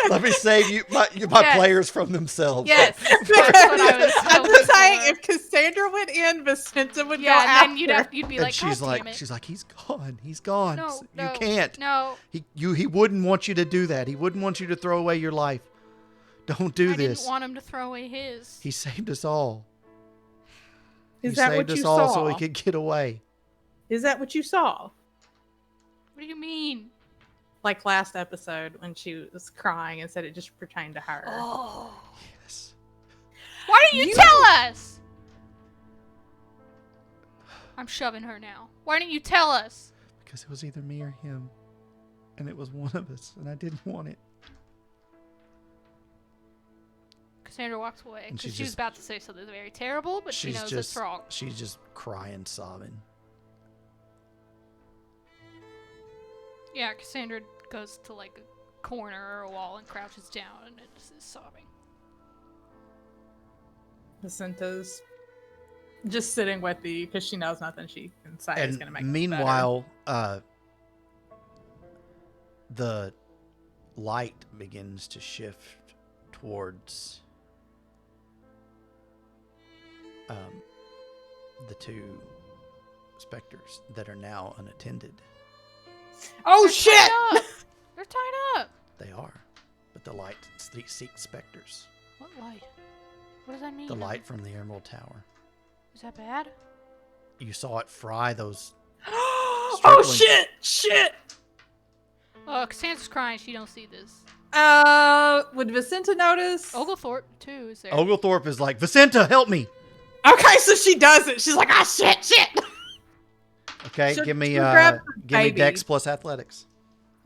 Let me save you, my Yes. players from themselves. Yes, that's what I was I'm hoping just saying, for. if Cassandra went in, Vicenta would go Yeah, after. and then you'd be And like, she's "God like, damn it." she's like, he's gone. He's gone. No, You no, can't. No, He wouldn't want you to do that. He wouldn't want you to throw away your life. Don't do I this. didn't want him to throw away his. He saved us all. Is he that saved what us you all saw? so we could get away. Is that what you saw? What do you mean? Like last episode when she was crying and said it just pertained to her. Oh. Yes. Why didn't you tell us? I'm shoving her now. Why didn't you tell us? Because it was either me or him. And it was one of us. And I didn't want it. Cassandra walks away And because she she was just- about to say something very terrible, but she knows it's wrong. She's just crying, sobbing. Yeah, Cassandra goes to like a corner or a wall and crouches down and is sobbing. Vicenta's just sitting with you because she knows nothing she can say is And going to make meanwhile, the light begins to shift towards the two specters that are now unattended. Oh They're shit! tied up. They're tied up. They are. But the light seeks specters. What light? What does that mean? The light from the Emerald Tower. Is that bad? You saw it fry those. Oh Strickland. shit! Shit! Cassandra's crying. She don't see this. Would Vicenta notice? Oglethorpe too is there. Oglethorpe is like, Vicenta, help me. Okay, so she does it. She's like, ah, shit. Okay, She'll- give me she'll grab the give me baby. Dex plus Athletics.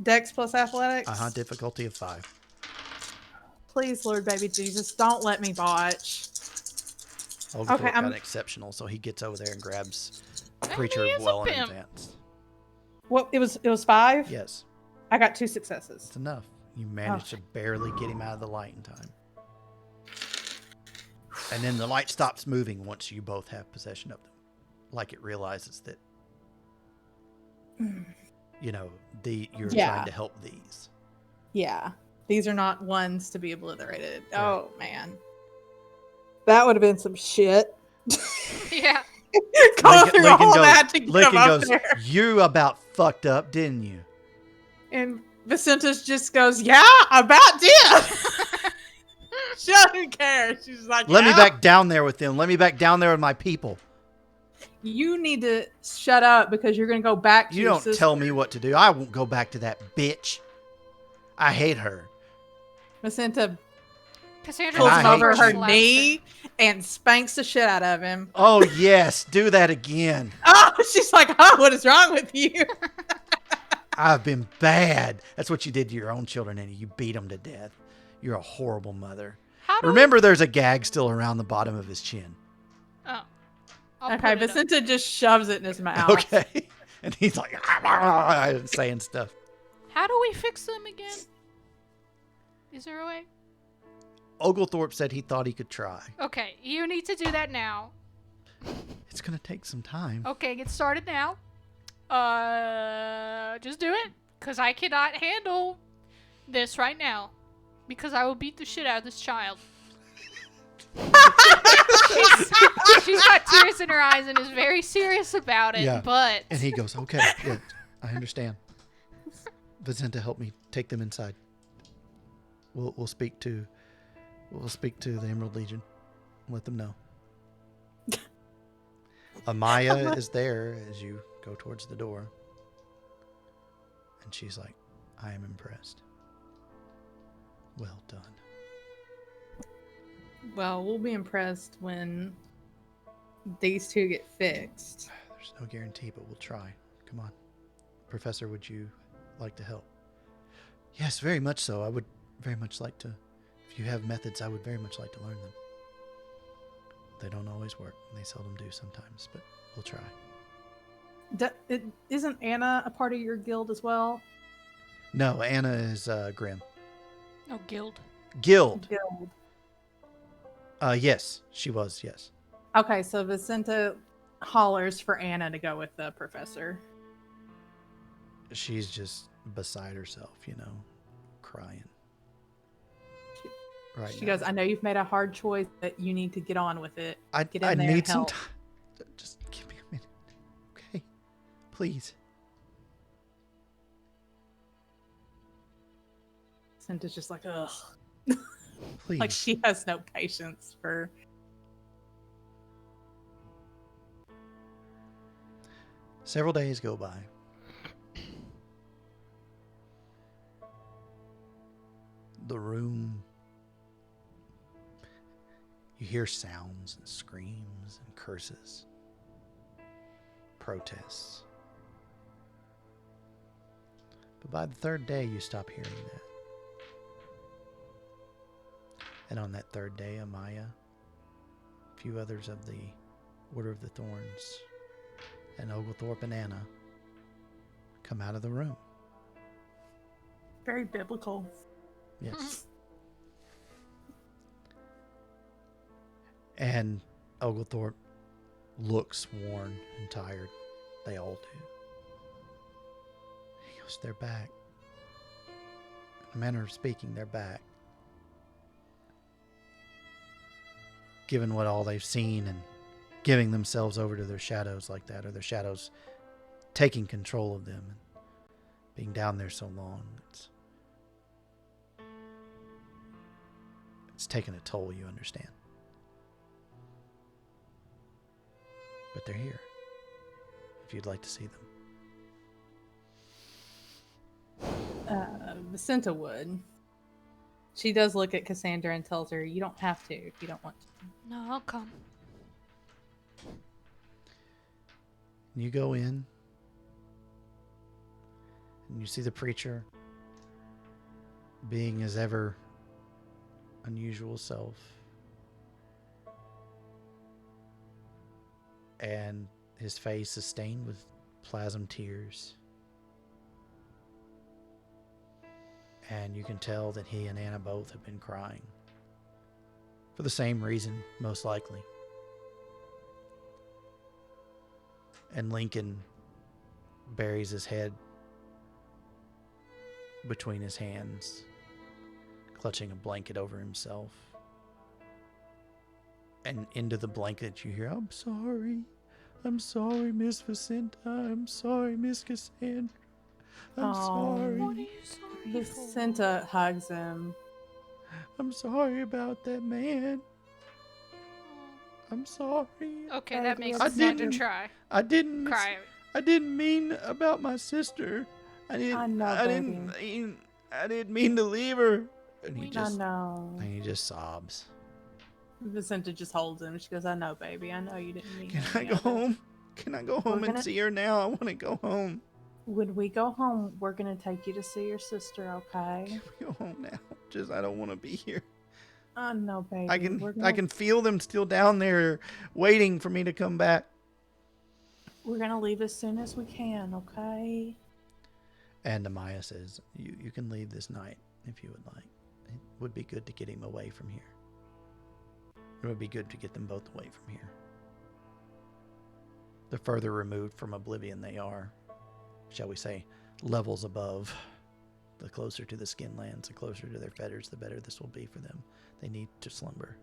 Dex plus athletics. Difficulty of 5. Please, Lord, baby Jesus, don't let me botch. Oglethorpe got I'm- an exceptional, so he gets over there and grabs Hey, Preacher he is a well in pimp. advance. Well, it was 5. Yes, I got 2 successes. it's enough. You managed to barely get him out of the light in time. And then the light stops moving once you both have possession of them. Like it realizes that You know, you're Yeah. trying to help these. Yeah. These are not ones to be obliterated. Right. Oh, man. That would have been some shit. Yeah. Going through all that to get Lincoln him up goes, there. you about fucked up, didn't you? And Vicentus just goes, yeah, about did. She doesn't care. She's like, Let me "Yeah." back down there with them. Let me back down there with my people. You need to shut up because you're going to go back to You your don't sister. tell me what to do. I won't go back to that bitch. I hate her. Vicenta Cassandra pulls I him hate over her you. knee and spanks the shit out of him. Oh, yes. Do that again. Oh, she's like, oh, what is wrong with you? I've been bad. That's what you did to your own children, Annie. You beat them to death. You're a horrible mother. How do Remember, there's a gag still around the bottom of his chin. Oh. I'll Okay, put it up. Vicenta just shoves it in his mouth. Okay. And he's like, saying stuff. How do we fix them again? Is there a way? Oglethorpe said he thought he could try. Okay, you need to do that now. It's going to take some time. Okay, get started now. Just do it. Because I cannot handle this right now. Because I will beat the shit out of this child. she's got tears in her eyes and is very serious about it, Yeah. but... And he goes, okay, yeah, I understand. Vicenta, help me take them inside. We'll speak to the Emerald Legion. Let them know. Amaya is there as you go towards the door. And she's like, I am impressed. Well done. Well, we'll be impressed when these two get fixed. There's no guarantee, but we'll try. Come on. Professor, would you like to help? Yes, very much so. I would very much like to. If you have methods, I would very much like to learn them. They don't always work. They seldom do sometimes, but we'll try. Isn't Anna a part of your guild as well? No, Anna is Grim. Oh, guild. Guild. Guild. Yes, she was, yes. Okay, so Vicenta hollers for Anna to go with the professor. She's just beside herself, crying. Right She now. goes, I know you've made a hard choice, but you need to get on with it. I Get in there and need some help. time. Just give me a minute. Okay? Please. Vicenta's just like, ugh. Please. Like she has no patience for... Several days go by. The room. You hear sounds and screams and curses. Protests. But by the third day, you stop hearing that. And on that third day, Amaya, a few others of the Order of the Thorns, and Oglethorpe and Anna come out of the room. Very biblical. Yes. And Oglethorpe looks worn and tired. They all do. He goes, they're back. In a manner of speaking, they're back. Given what all they've seen and giving themselves over to their shadows like that, or their shadows taking control of them and being down there so long, it's taken a toll, you understand. But they're here, if you'd like to see them. Vicenta would. She does look at Cassandra and tells her, you don't have to if you don't want to. No, I'll come. You go in, and you see the preacher being his ever unusual self. And his face is stained with plasm tears. And you can tell that he and Anna both have been crying. For the same reason, most likely. And Lincoln buries his head between his hands, clutching a blanket over himself. And into the blanket you hear, I'm sorry, Miss Vicenta. I'm sorry, Miss Cassandra. I'm sorry. What are you sorry for? Vicenta hugs him. I'm sorry about that man. I'm sorry. Okay, that Baby, makes I it fun to didn't- try. I didn't Cry. I didn't mean about my sister. I know, I didn't mean to leave her. And he We I just know. and he just sobs. Vicenta just holds him. She goes, I know, baby. I know you didn't mean Can any I go of it." home? Can I go home and gonna- see her now? I want to go home. When we go home, we're going to take you to see your sister, okay? Can we go home now? Just I don't want to be here. I know, baby. I can feel them still down there waiting for me to come back. We're going to leave as soon as we can, okay? And Amaya says, you can leave this night if you would like. It would be good to get him away from here. It would be good to get them both away from here. The further removed from Oblivion they are, shall we say, levels above, the closer to the skin lands, the closer to their fetters, the better this will be for them. They need to slumber.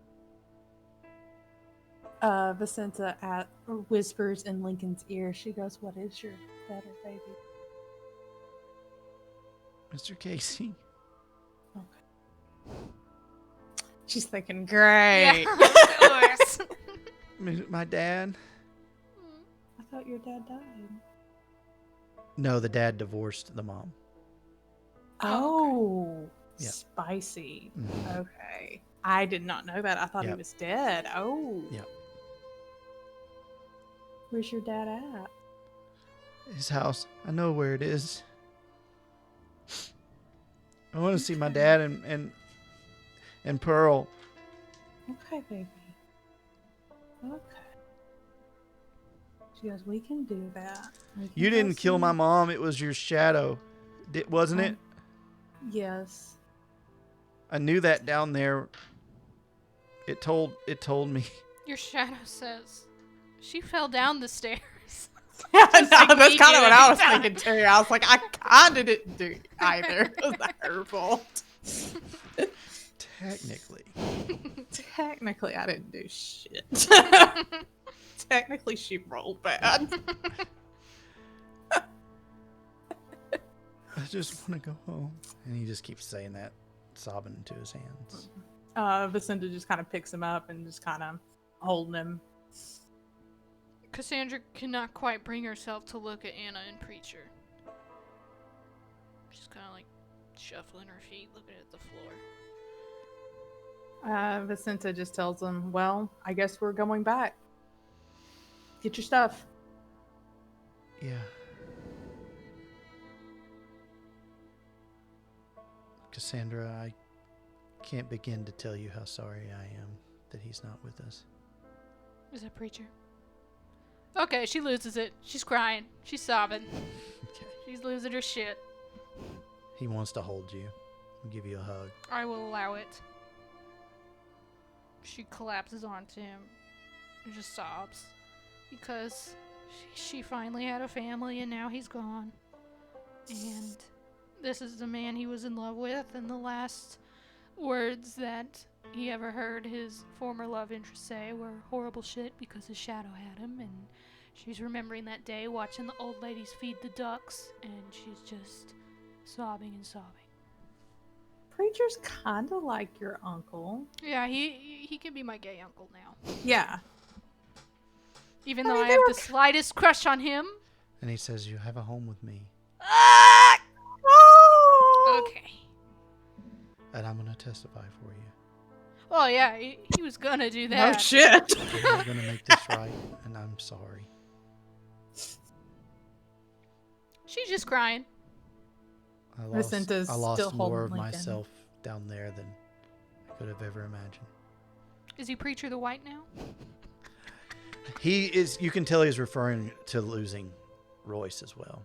Vicenta whispers in Lincoln's ear. She goes, what is your better, baby? Mr. Casey. Okay. She's thinking, great. Yeah, of course. My dad? I thought your dad died. No, the dad divorced the mom. Oh, Yeah. spicy. Mhm. Okay. I did not know that. I thought he Yep. was dead. Oh. Yep. Where's your dad at? His house. I know where it is. I want to see my dad and Pearl. Okay, baby. Okay. She goes, we can do that. We can You go didn't kill my see- mom. It was your shadow. Wasn't it? Yes. I knew that down there. It told me. Your shadow says she fell down the stairs. Yeah, Just no, like that's we kind do of what I was every time. thinking too. I was like, I kind of didn't do either. It was not her fault. Technically. Technically, I didn't do shit. Technically, she rolled bad. I just want to go home. And he just keeps saying that, sobbing into his hands. Vicenta just kind of picks him up and just kind of holding him. Cassandra cannot quite bring herself to look at Anna and Preacher. She's kind of like shuffling her feet, looking at the floor. Vicenta just tells him, well, I guess we're going back. Get your stuff. Yeah. Cassandra, I can't begin to tell you how sorry I am that he's not with us. Is that Preacher? Okay, she loses it. She's crying. She's sobbing. Okay. She's losing her shit. He wants to hold you and give you a hug. I will allow it. She collapses onto him and just sobs because she finally had a family and now he's gone. And this is the man he was in love with, and the last words that he ever heard his former love interest say were horrible shit because his shadow had him, and she's remembering that day watching the old ladies feed the ducks, and she's just sobbing and sobbing. Preacher's kind of like your uncle. Yeah, he can be my gay uncle now. Yeah. Even I though mean, I they have were the slightest crush on him. And he says, you have a home with me. Oh! Okay. And I'm going to testify for you. Oh yeah, he was gonna do No that. shit. I'm going to make this right, and I'm sorry. She's just crying. Vicenta's I lost still more of holding Lincoln. myself down there than I could have ever imagined. Is he Preacher the White now? He is, you can tell he's referring to losing Royce as well.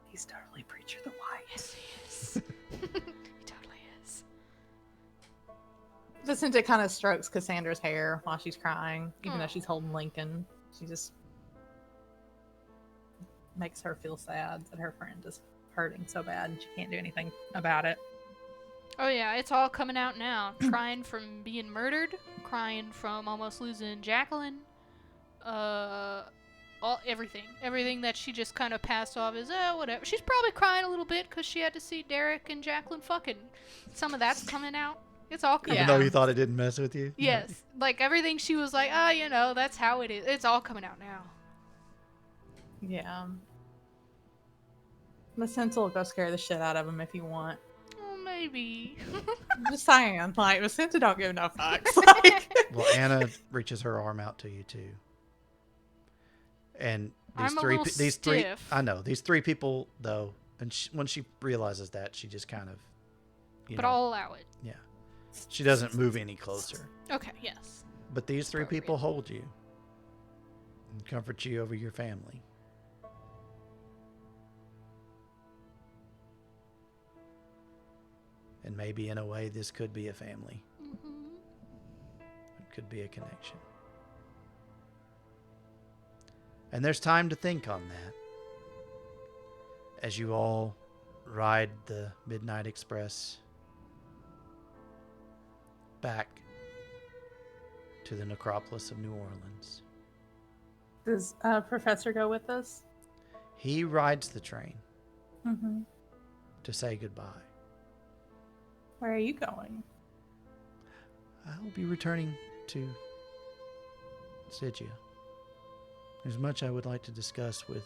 He's totally Preacher the White. Yes, he is. He totally is. Vicenta kind of strokes Cassandra's hair while she's crying, even though Aw. she's holding Lincoln. She just makes her feel sad that her friend is hurting so bad and she can't do anything about it. Oh yeah, it's all coming out now. Crying from being murdered, crying from almost losing Jacqueline. Everything that she just kind of passed off is whatever. She's probably crying a little bit because she had to see Derek and Jacqueline fucking. Some of that's coming out. It's all coming Even out. though you thought it didn't mess with you. Yes, like everything she was like, that's how it is. It's all coming out now. Yeah. Macenta will go scare the shit out of him if you want. Oh, maybe. I'm just saying, like, Macenta don't give no fucks. Like, Well, Anna reaches her arm out to you too. And I'm a little three, stiff. I know these three people though, and when she realizes that, she just kind of, But I'll allow it. yeah, she doesn't move any closer. Okay, yes. But these three people hold you and comfort you over your family. And maybe in a way, this could be a family. Mm-hmm. It could be a connection. And there's time to think on that. As you all ride the Midnight Express back to the necropolis of New Orleans. does Professor go with us? He rides the train Mm-hmm. to say goodbye. Where are you going? I'll be returning to Stygia. There's much I would like to discuss with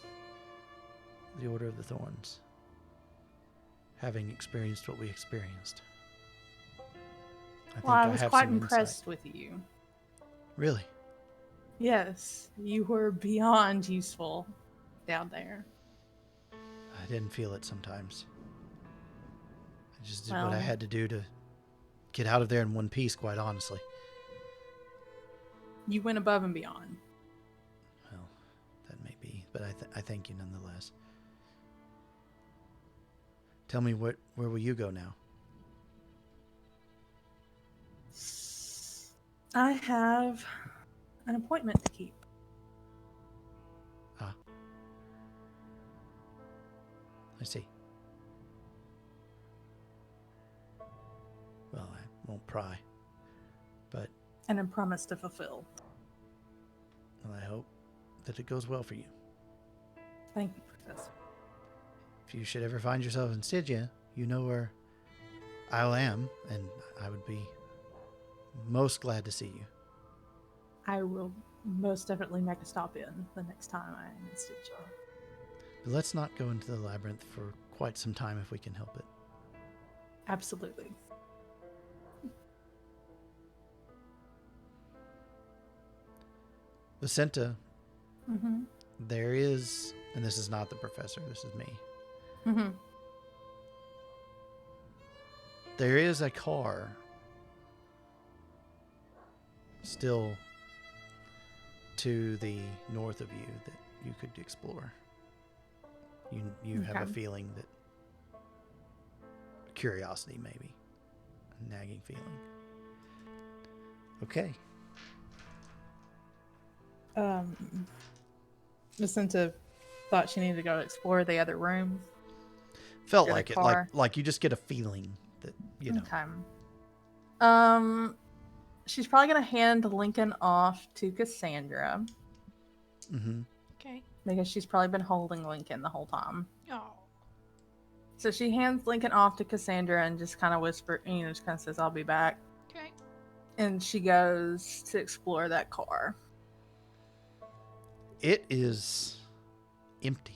the Order of the Thorns, having experienced what we experienced. Well, I was quite some impressed insight. with you. Really? Yes, you were beyond useful down there. I didn't feel it sometimes. I just did what I Well- had to do to get out of there in one piece, quite honestly. You went above and beyond. Well, that may be, but I thank you nonetheless. Tell me, where will you go now? I have an appointment to keep. Ah. I see. Well, I won't pry, but And a promise to fulfill. well, I hope that it goes well for you. Thank you, Professor. If you should ever find yourself in Stygia, you know where I am, and I would be most glad to see you. I will most definitely make a stop in the next time I am in Stygia. But let's not go into the labyrinth for quite some time if we can help it. Absolutely. Vicenta, Mm-hmm. there is, and this is not the professor, this is me. Mm-hmm. There is a car still to the north of you that you could explore. You have a Okay. feeling that curiosity, maybe a nagging feeling. Okay. Vicenta thought she needed to go explore the other rooms. Felt Get a like it, car. like you just get a feeling that you know. Okay. She's probably gonna hand Lincoln off to Cassandra Mm-hmm. Okay. because she's probably been holding Lincoln the whole time. Oh. So she hands Lincoln off to Cassandra and just kind of just kind of says, "I'll be back." Okay. And she goes to explore that car. It is empty.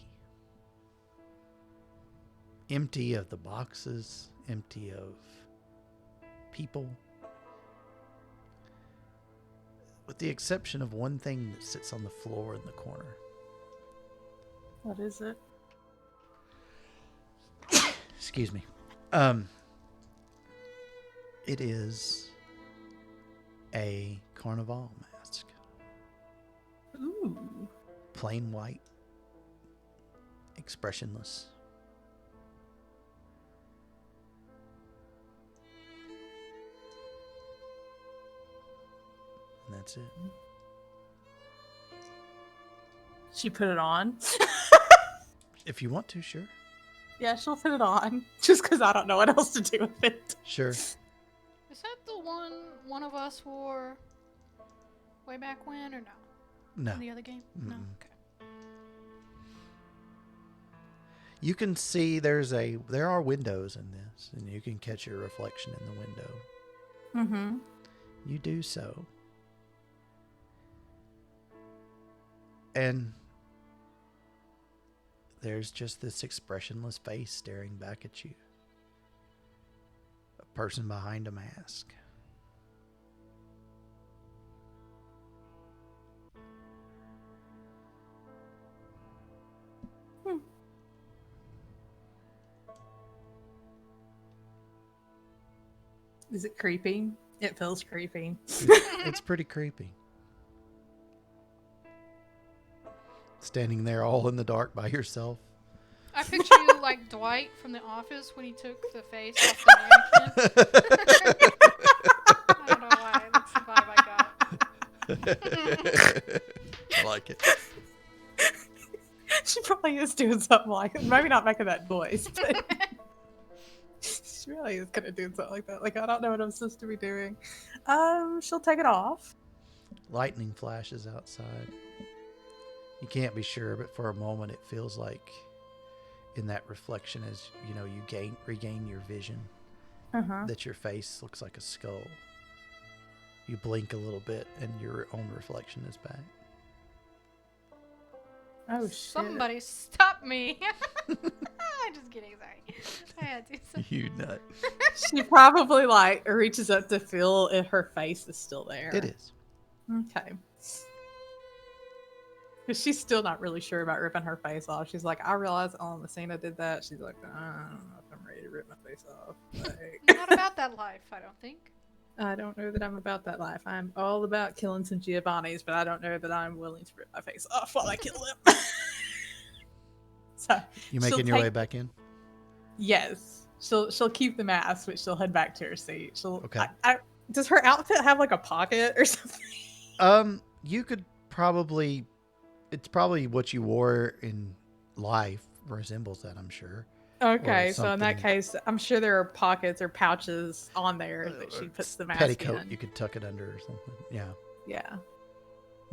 Empty of the boxes, empty of people. With the exception of one thing that sits on the floor in the corner. What is it? Excuse me. It is a carnival mask. Ooh. Plain white. Expressionless. And that's it. She put it on. If you want to, sure. Yeah, she'll fit it on. Just because I don't know what else to do with it. Sure. Is that the one of us wore way back when, or no? No. In the other game? No. Mm-mm. Okay. You can see there are windows in this, and you can catch your reflection in the window. Mm-hmm. You do so. And there's just this expressionless face staring back at you. A person behind a mask. Is it creepy? It feels creepy. It's pretty creepy. Standing there all in the dark by yourself. I picture you like Dwight from The Office when he took the face off the mannequin. I don't know why. That's the vibe I got. I like it. She probably is doing something like it. Maybe not making that noise, but she really is gonna do something like that. Like, I don't know what I'm supposed to be doing. She'll take it off. Lightning flashes outside. You can't be sure, but for a moment it feels like in that reflection as you regain your vision, that your face looks like a skull. You blink a little bit and your own reflection is back. Oh shit! Somebody stop me. I'm just kidding. Sorry. I had to. You nut. She probably like reaches up to feel if her face is still there. It is. Okay. Because she's still not really sure about ripping her face off. She's like, I realized Messina did that. She's like, I don't know if I'm ready to rip my face off. Like, Not about that life, I don't think. I don't know that I'm about that life. I'm all about killing some Giovannis, but I don't know that I'm willing to rip my face off while I kill them. So You she'll making your way take- back in? Yes, she'll keep the mask, but she'll head back to her seat. Okay. Does her outfit have like a pocket or something? You could probably. It's probably what you wore in life resembles that, I'm sure. Okay, so in that something- case, I'm sure there are pockets or pouches on there that she puts the mask Petticoat, in. you could tuck it under or something. Yeah. Yeah.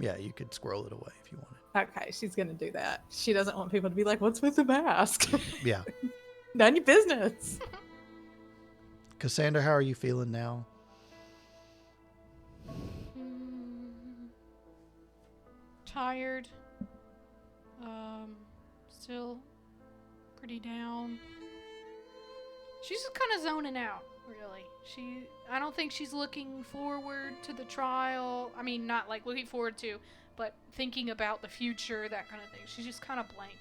Yeah, you could squirrel it away if you wanted. Okay, she's gonna do that. She doesn't want people to be like, "What's with the mask?" Yeah. None of your business. Cassandra, how are you feeling now? Tired. Still pretty down. She's just kind of zoning out, really. I don't think she's looking forward to the trial. I mean, not like looking forward to, but thinking about the future, that kind of thing. She's just kind of blank.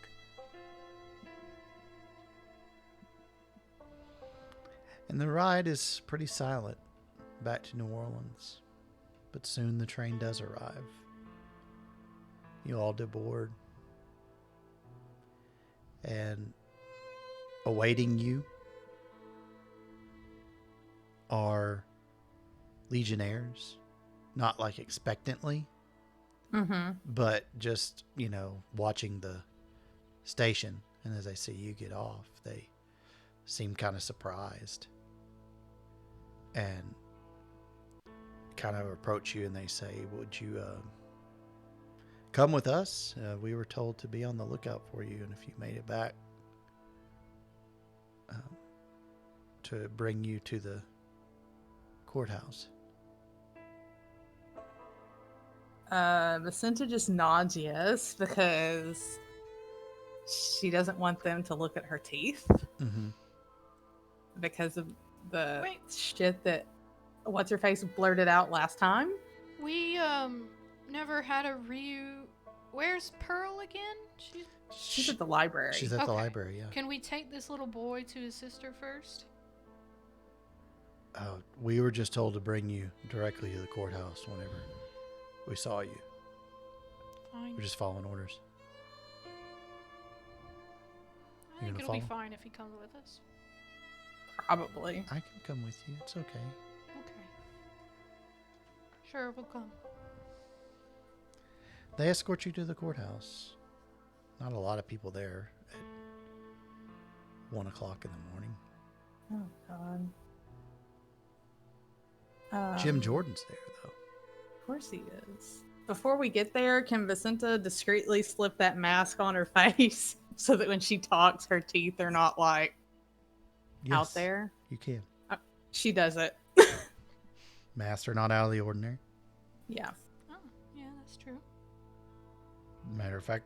And the ride is pretty silent back to New Orleans. But soon the train does arrive. You all deboard. And awaiting you are legionnaires. Not like expectantly, Mm-hmm. but just, watching the station. And as they see you get off, they seem kind of surprised. And kind of approach you and they say, would you come with us? We were told to be on the lookout for you, and if you made it back, to bring you to the courthouse. Vicenta just nods yes because she doesn't want them to look at her teeth Mm-hmm. because of the Wait. shit that what's her face blurted out last time. We, never had a Where's Pearl again? She's at the library. She's at the Okay. library, yeah. Can we take this little boy to his sister first? We were just told to bring you directly to the courthouse whenever we saw you. Fine. We're just following orders. I think gonna it'll be follow? fine if he comes with us. Probably. I can come with you. It's okay. Okay. Sure, we'll come. They escort you to the courthouse. Not a lot of people there. 1 o'clock in the morning. Oh, God. Jim Jordan's there, though. Of course he is. Before we get there, can Vicenta discreetly slip that mask on her face so that when she talks, her teeth are not like out Yes, there? you can. She does it. Master not out of the ordinary. Yeah. Oh, yeah, that's true. Matter of fact,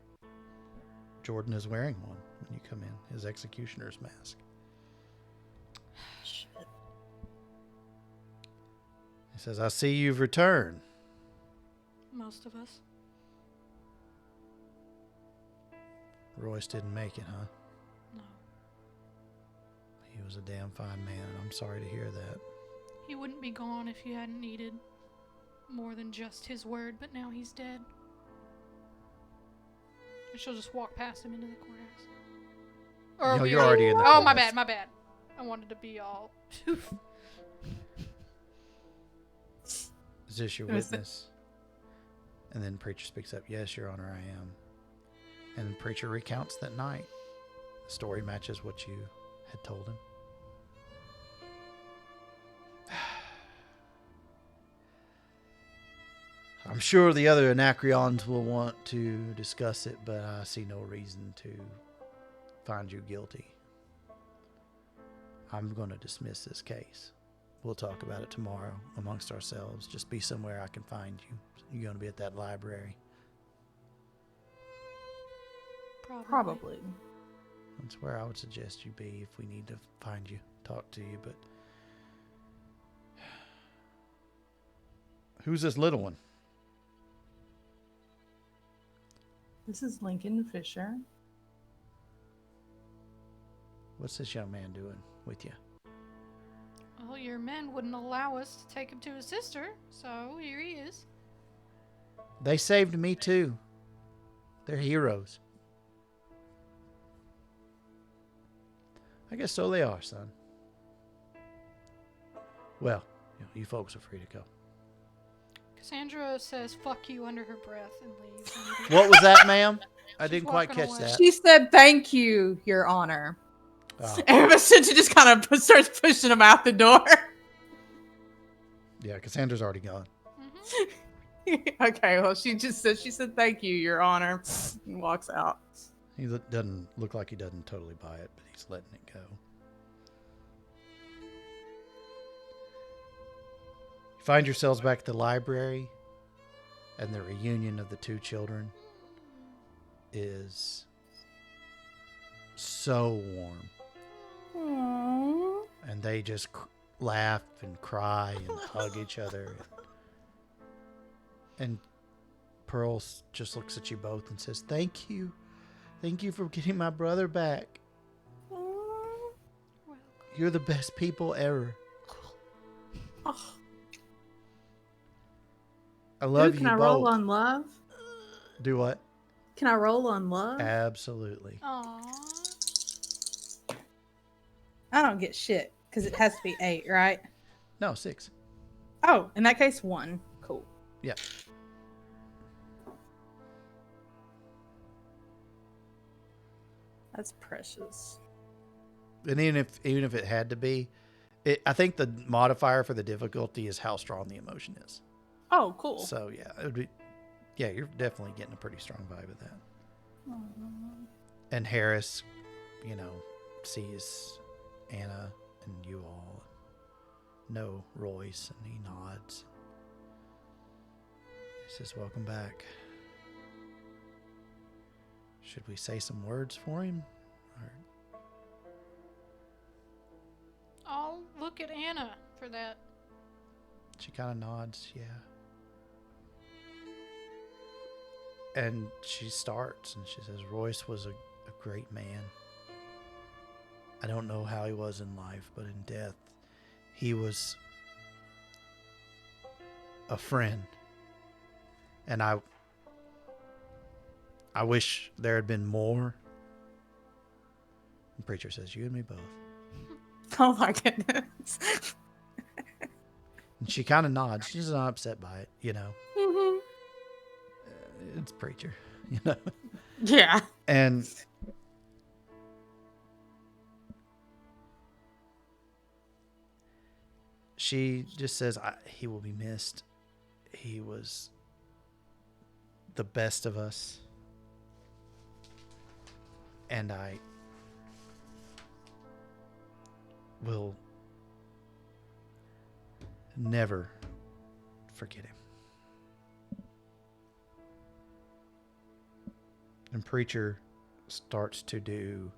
Jordan is wearing one when you come in, his executioner's mask. Shit. He says, I see you've returned. Most of us. Royce didn't make it, huh? No. He was a damn fine man, and I'm sorry to hear that. He wouldn't be gone if you hadn't needed more than just his word, but now he's dead. And she'll just walk past him into the courthouse. Or No, we you're already in the Oh, my courthouse. bad, my bad. I wanted to be all... Is this your Was it- witness? And then preacher speaks up, yes, Your Honor, I am. And then preacher recounts that night. The story matches what you had told him. I'm sure the other Anacreons will want to discuss it, but I see no reason to find you guilty. I'm going to dismiss this case. We'll talk about it tomorrow amongst ourselves. Just be somewhere I can find you. You're going to be at that library. Probably. That's where I would suggest you be if we need to find you, talk to you. But who's this little one? This is Lincoln Fisher. What's this young man doing with you? Well, your men wouldn't allow us to take him to his sister, so here he is. They saved me too. They're heroes. I guess so they are, son. Well, you folks are free to go. Cassandra says "fuck you" under her breath and leaves. What was that, ma'am? I She's didn't quite walking catch away. that. She said, "Thank you, Your Honor." Oh, And Vicenta just kind of starts pushing him out the door. yeah, Cassandra's already gone. Okay, well, she said, "Thank you, Your Honor," and walks out. He doesn't look like he doesn't totally buy it, but he's letting it go. You find yourselves back at the library, and the reunion of the two children is so warm. Aww. And they just laugh and cry and hug each other. And Pearl just looks at you both and says, "Thank you. Thank you for getting my brother back. You're the best people ever. Oh. I love Ooh, you can I both." roll on love? Do what? Can I roll on love? Absolutely. Aww. I don't get shit because it has to be 8, right? No, 6. Oh, in that case, 1. Cool. Yeah. That's precious. And even if it had to be, I think the modifier for the difficulty is how strong the emotion is. Oh, cool. So yeah, it would be. Yeah, you're definitely getting a pretty strong vibe of that. And Harris, sees Anna and you all. No Royce, and he nods. He says, "Welcome back. Should we say some words for him?" Or, I'll look at Anna for that. she kind of nods, yeah. And she starts, and she says, "Royce was a great man. I don't know how he was in life, but in death, he was a friend. And I wish there had been more." The preacher says, "You and me both." Oh my goodness. And she kind of nods. She's not upset by it, Mhm. It's preacher, Yeah. And she just says, he will be missed. He was the best of us. And I will never forget him. And Preacher starts to do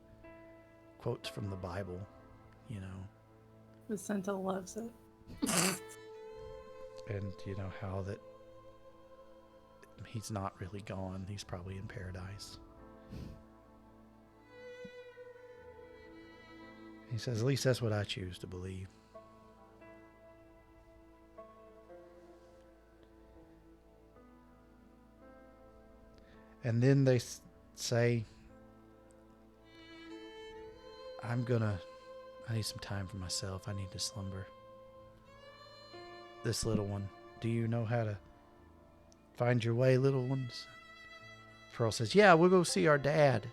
quotes from the Bible, you know. Vicenta loves it. And you know how that he's not really gone. He's probably in paradise. He says, at least that's what I choose to believe. And then they say, I need some time for myself. I need to slumber. This little one, do you know how to find your way, little ones? Pearl says, yeah, we'll go see our dad.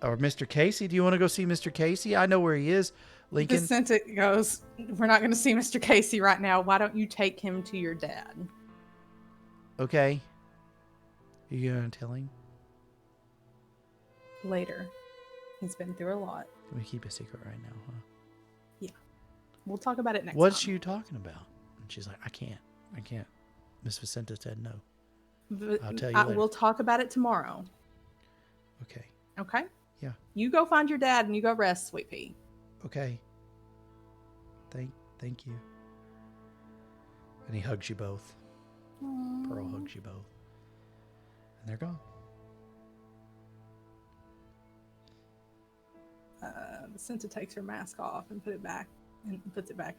Or Mr. Casey, do you want to go see Mr. Casey? I know where he is. Lincoln. Vicenta goes, we're not going to see Mr. Casey right now. Why don't you take him to your dad? Okay. Are you going to tell him? Later. He's been through a lot. We keep a secret right now, huh? Yeah. We'll talk about it next What's time. you talking about? And she's like, I can't. Miss Vicenta said no. But I'll tell you later. We'll talk about it tomorrow. Okay. Okay? Yeah. You go find your dad and you go rest, Sweet Pea. Okay. Thank you. And he hugs you both. Aww. Pearl hugs you both. And they're gone. Vicenta takes her mask off and puts it back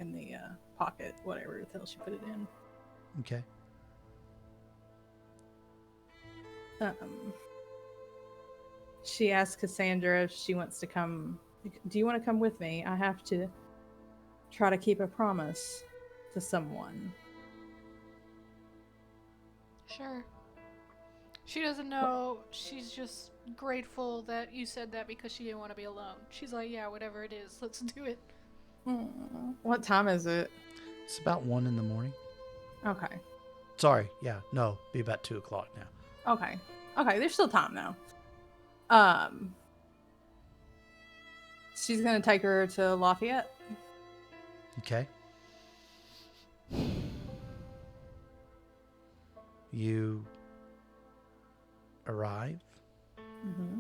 in the pocket, whatever the hell she put it in. Okay. She asks Cassandra if she wants to come. Do you want to come with me? I have to try to keep a promise to someone. Sure. She doesn't know. She's just grateful that you said that because she didn't want to be alone. She's like, yeah, whatever it is, let's do it. What time is it? It's about 1 a.m. Okay. Sorry. Yeah. No. Be about 2 o'clock now. Okay. There's still time now. She's gonna take her to Lafayette. Okay. You arrive. Mm-hmm.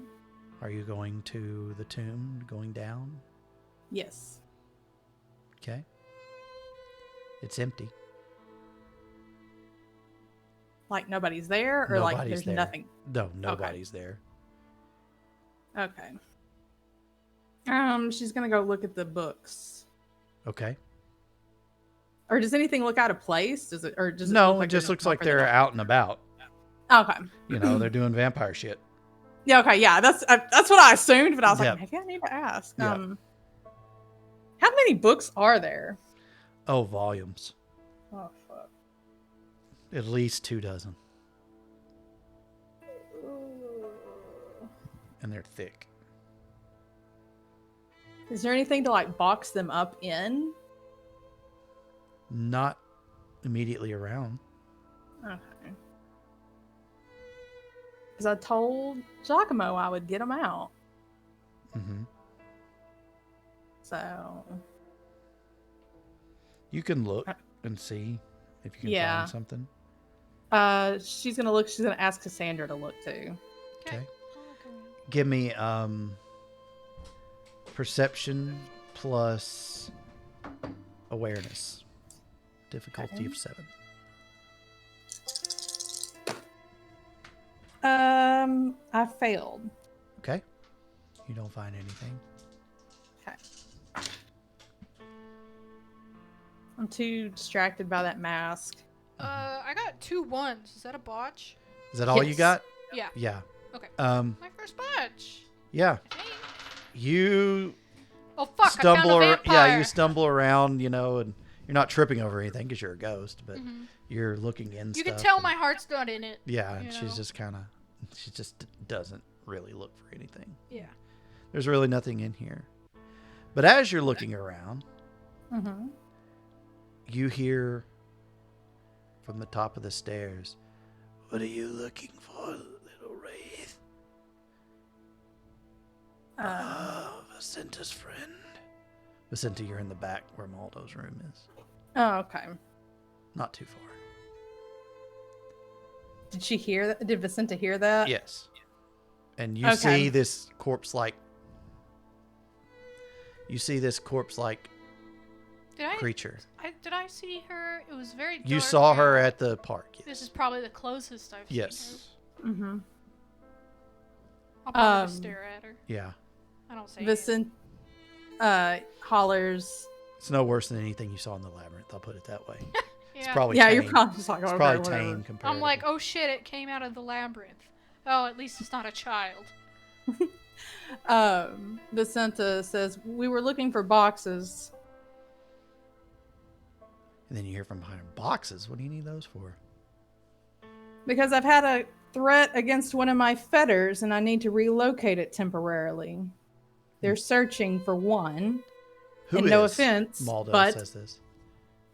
Are you going to the tomb, going down? Yes. Okay. It's empty. Like nobody's there, or like Nobody's there's there. nothing. No, nobody's there. Okay. She's gonna go look at the books. Okay. Or does anything look out of place? Does it? Or does it No, look like it just they're looks like not where they're they out and about. are? Okay. You know, they're doing vampire shit. Yeah. Okay. Yeah. That's what I assumed, but I was Yep. like, maybe I need to ask. Yep. How many books are there? Oh, volumes. Oh fuck. At least 2 dozen. And they're thick. Is there anything to like box them up in? Not immediately around. Okay. Because I told Giacomo I would get them out. Mm-hmm. So. You can look and see if you can Yeah. find something. She's gonna look. She's gonna ask Cassandra to look too. Okay. Give me perception plus awareness. Difficulty of 7. I failed. Okay. You don't find anything. Okay. I'm too distracted by that mask. I got 2 1s. Is that a botch? Is that all you Yes. got? Yeah. Yeah. Okay. My first botch. Yeah. I think. You Oh fuck! I stumble found a around. vampire. Yeah, you stumble around, you know, and you're not tripping over anything because you're a ghost, but Mhm. you're looking in. You stuff can tell and- my heart's not in it. Yeah, and you she's know? just kind of. She just doesn't really look for anything. Yeah. There's really nothing in here. But as you're looking around, Mm-hmm. you hear from the top of the stairs, "What are you looking for, little Wraith?" Vicenta's friend. Vicenta, you're in the back where Maldo's room is. Oh, okay. Not too far. Did she hear that? Did Vicenta hear that? Yes. And you Okay. see this corpse-like creature. Did I see her? It was very dark. You saw her out. at the park. Yes. This is probably the closest I've seen Yes. Mm-hmm. her. I'll probably stare at her. Yeah. I don't say anything. Vicenta hollers. It's no worse than anything you saw in the Labyrinth. I'll put it that way. It's Yeah. probably Yeah, tame. you're probably just like, It's okay, probably whatever. tame compared. I'm like, oh shit, it came out of the labyrinth. Oh, at least it's not a child. Vicenta says, we were looking for boxes. And then you hear from behind boxes. What do you need those for? Because I've had a threat against one of my fetters and I need to relocate it temporarily. They're searching for one. Who and is? no offense, Maldo but says this.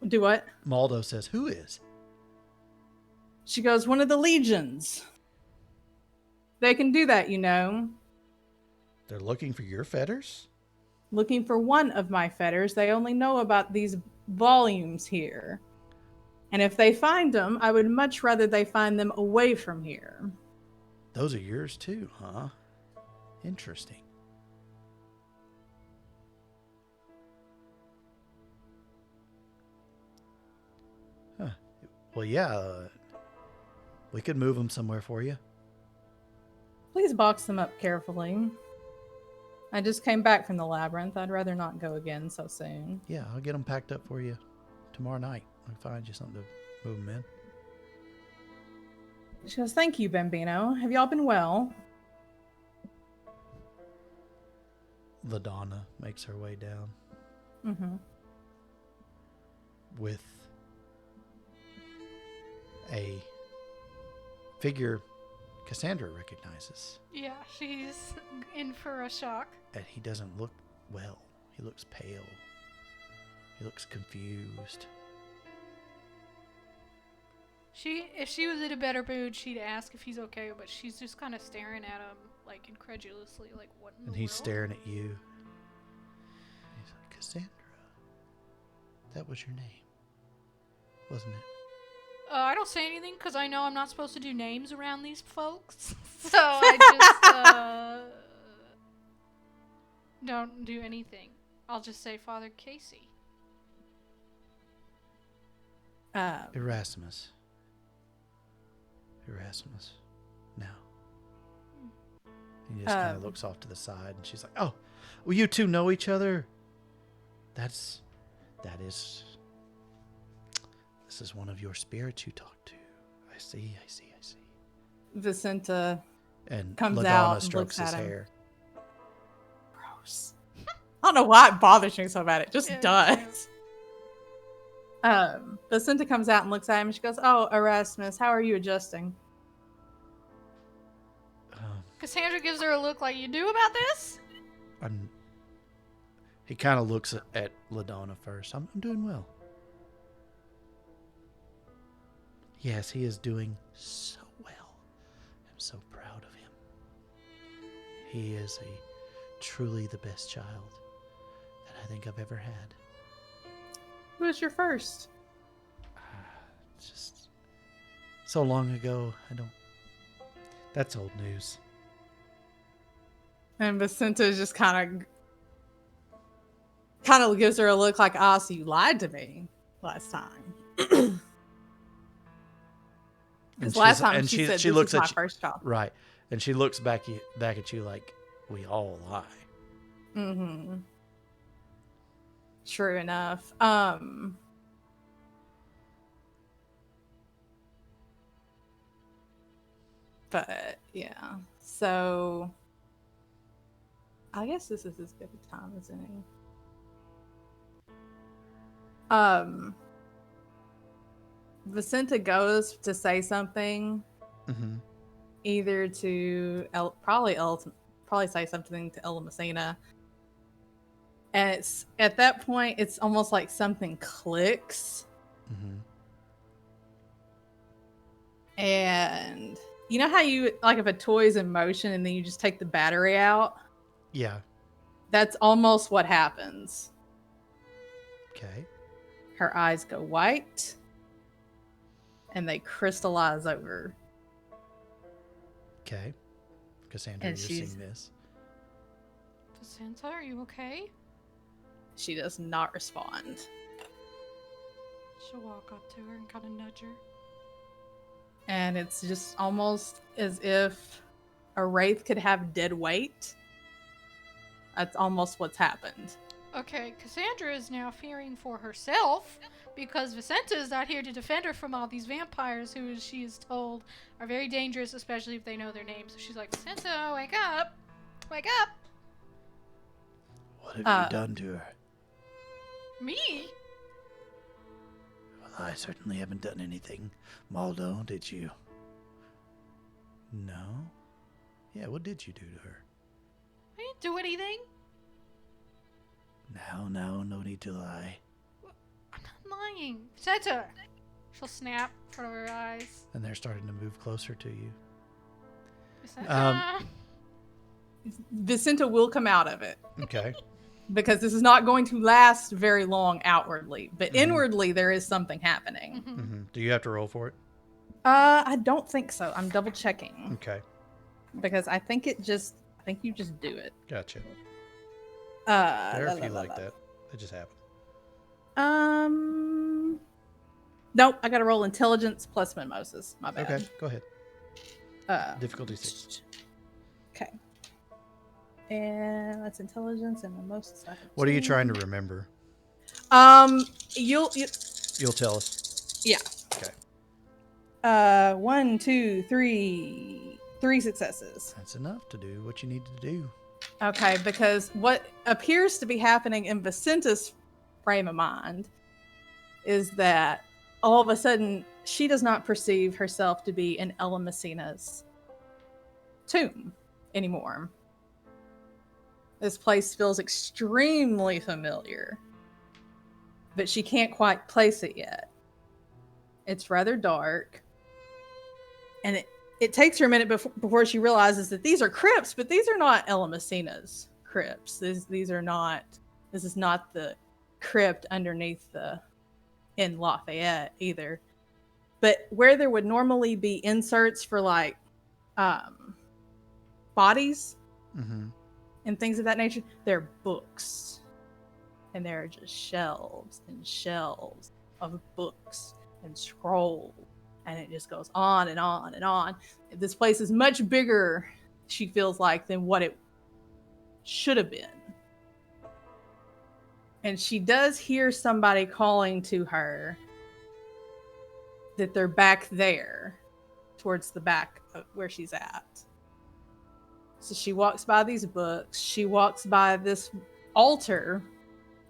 do what? Maldo says, who is? She goes, one of the legions. They can do that, you know. They're looking for your fetters? Looking for one of my fetters. They only know about these volumes here. And if they find them, I would much rather they find them away from here. Those are yours too, huh? Interesting. Huh. Well, yeah, we could move them somewhere for you. Please box them up carefully. I just came back from the labyrinth. I'd rather not go again so soon. Yeah, I'll get them packed up for you tomorrow night. I'll find you something to move them in. She goes, thank you, Bambino. Have y'all been well? LaDonna makes her way down Mm-hmm. with a figure Cassandra recognizes. Yeah, she's in for a shock. And he doesn't look well. He looks pale. He looks confused. If she was in a better mood, she'd ask if he's okay, but she's just kind of staring at him, like, incredulously, like, what in And the he's world? staring at you. He's like, Cassandra, that was your name, wasn't it? I don't say anything because I know I'm not supposed to do names around these folks. So I just don't do anything. I'll just say Father Casey. Erasmus. Now. He just kind of looks off to the side, and she's like, "Oh, well, you two know each other. That is. This is one of your spirits you talked to. I see. Vicenta And comes LaDonna out and strokes looks his at him. hair. Gross. I don't know why it bothers me so bad. It just Yeah, does. Vicenta comes out and looks at him and she goes, oh, Erasmus, how are you adjusting? Cassandra gives her a look like, you knew about this? He kind of looks at LaDonna first. I'm doing well. Yes, he is doing so well. I'm so proud of him. He is truly the best child that I think I've ever had. Who was your first? It's just so long ago. That's old news. And Vicenta just kind of gives her a look like, ah, so you lied to me last time. Because last time she said, she this looks is my at you, first child. right, and she looks back at you like we all lie. Mm-hmm. True enough. But yeah, so I guess this is as good a time as any. Vicenta goes to say something, Mm-hmm. either to probably say something to Ella Messina, And it's at that point, it's almost like something clicks. Mm-hmm. And you know how you, like if a toy's in motion and then you just take the battery out? Yeah. That's almost what happens. Okay. Her eyes go white and they crystallize over. Okay. Cassandra, And you're she's- seeing this. Vicenta, are you okay? She does not respond. She'll walk up to her and kind of nudge her. And it's just almost as if a wraith could have dead weight. That's almost what's happened. Okay, Cassandra is now fearing for herself because Vicenta is not here to defend her from all these vampires who, as she is told, are very dangerous, especially if they know their names. So she's like, Vicenta, wake up! Wake up! What have you done to her? Me? Well, I certainly haven't done anything. Maldo, did you? No? Yeah, what did you do to her? I didn't do anything. No, no need to lie. I'm not lying. Vicenta! She'll snap in front of her eyes. And they're starting to move closer to you. Vicenta! Vicenta will come out of it Okay. because this is not going to last very long outwardly, but Mhm. inwardly there is something happening. Mhm. Mm-hmm. Do you have to roll for it? I don't think so. I'm double checking Okay. because I think you just do it. Gotcha. There There are a few like that. They just happen. Nope. I got to roll intelligence plus mimosas. My bad. Okay, go ahead. Difficulty 6. Okay. And that's intelligence and mimosas. What are you trying to remember? You'll You'll tell us. yeah. Okay. 1, 2, 3 successes. That's enough to do what you need to do. Okay, because what appears to be happening in Vicenta's frame of mind is that all of a sudden she does not perceive herself to be in Ella Messina's tomb anymore. This place feels extremely familiar, but she can't quite place it yet. It's rather dark, and it takes her a minute before she realizes that these are crypts, but these are not Ella Messina's crypts. These are not. This is not the crypt underneath the in Lafayette either. But where there would normally be inserts for like bodies Mm-hmm. and things of that nature, they're books, and there are just shelves and shelves of books and scrolls. And it just goes on and on and on. This place is much bigger, she feels like, than what it should have been. And she does hear somebody calling to her that they're back there, towards the back of where she's at. So she walks by these books. She walks by this altar.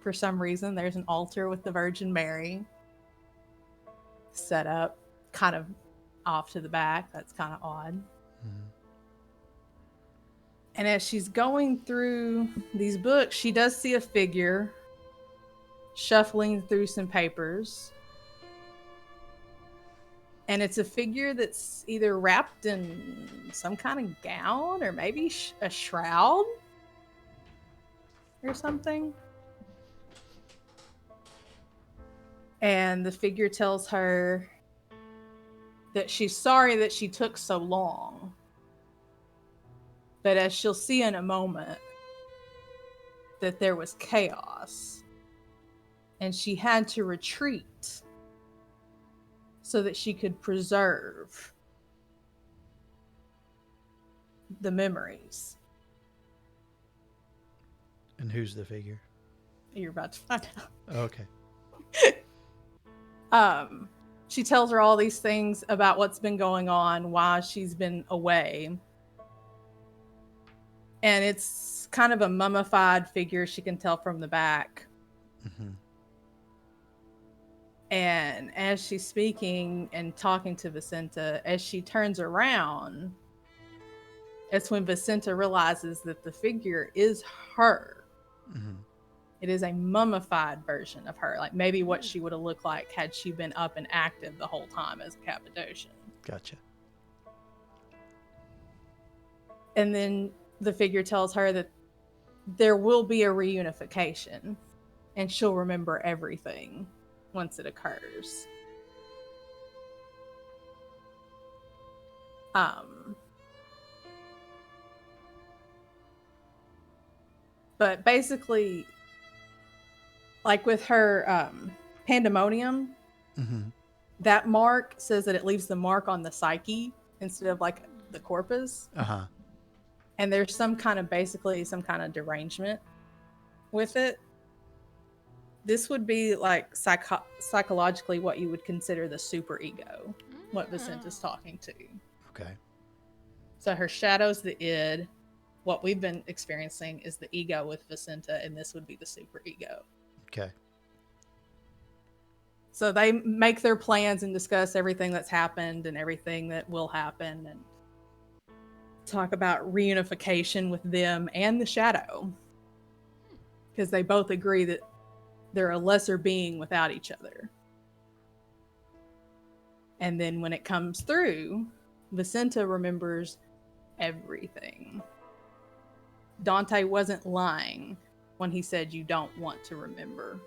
For some reason, there's an altar with the Virgin Mary set up kind of off to the back. That's kind of odd. Mm-hmm. And as she's going through these books, she does see a figure shuffling through some papers. And it's a figure that's either wrapped in some kind of gown or maybe a shroud or something. And the figure tells her that she's sorry that she took so long. But as she'll see in a moment, that there was chaos. And she had to retreat so that she could preserve the memories. And who's the figure? You're about to find out. Oh, okay. She tells her all these things about what's been going on while she's been away. And it's kind of a mummified figure, she can tell from the back. Mm-hmm. And as she's speaking and talking to Vicenta, as she turns around, it's when Vicenta realizes that the figure is her. Mm-hmm. It is a mummified version of her, like maybe what she would have looked like had she been up and active the whole time as a Cappadocian. Gotcha. And then the figure tells her that there will be a reunification, and she'll remember everything once it occurs. But basically, like with her pandemonium, that mark says that it leaves the mark on the psyche instead of like the corpus. And there's some kind of derangement with it. This would be like psychologically what you would consider the super ego, what Vicenta's talking to. Okay. So her shadow's the id. What we've been experiencing is the ego with Vicenta, and this would be the super ego. Okay. So they make their plans and discuss everything that's happened and everything that will happen, and talk about reunification with them and the shadow, because they both agree that they're a lesser being without each other. And then when it comes through, Vicenta remembers everything. Dante wasn't lying when he said you don't want to remember.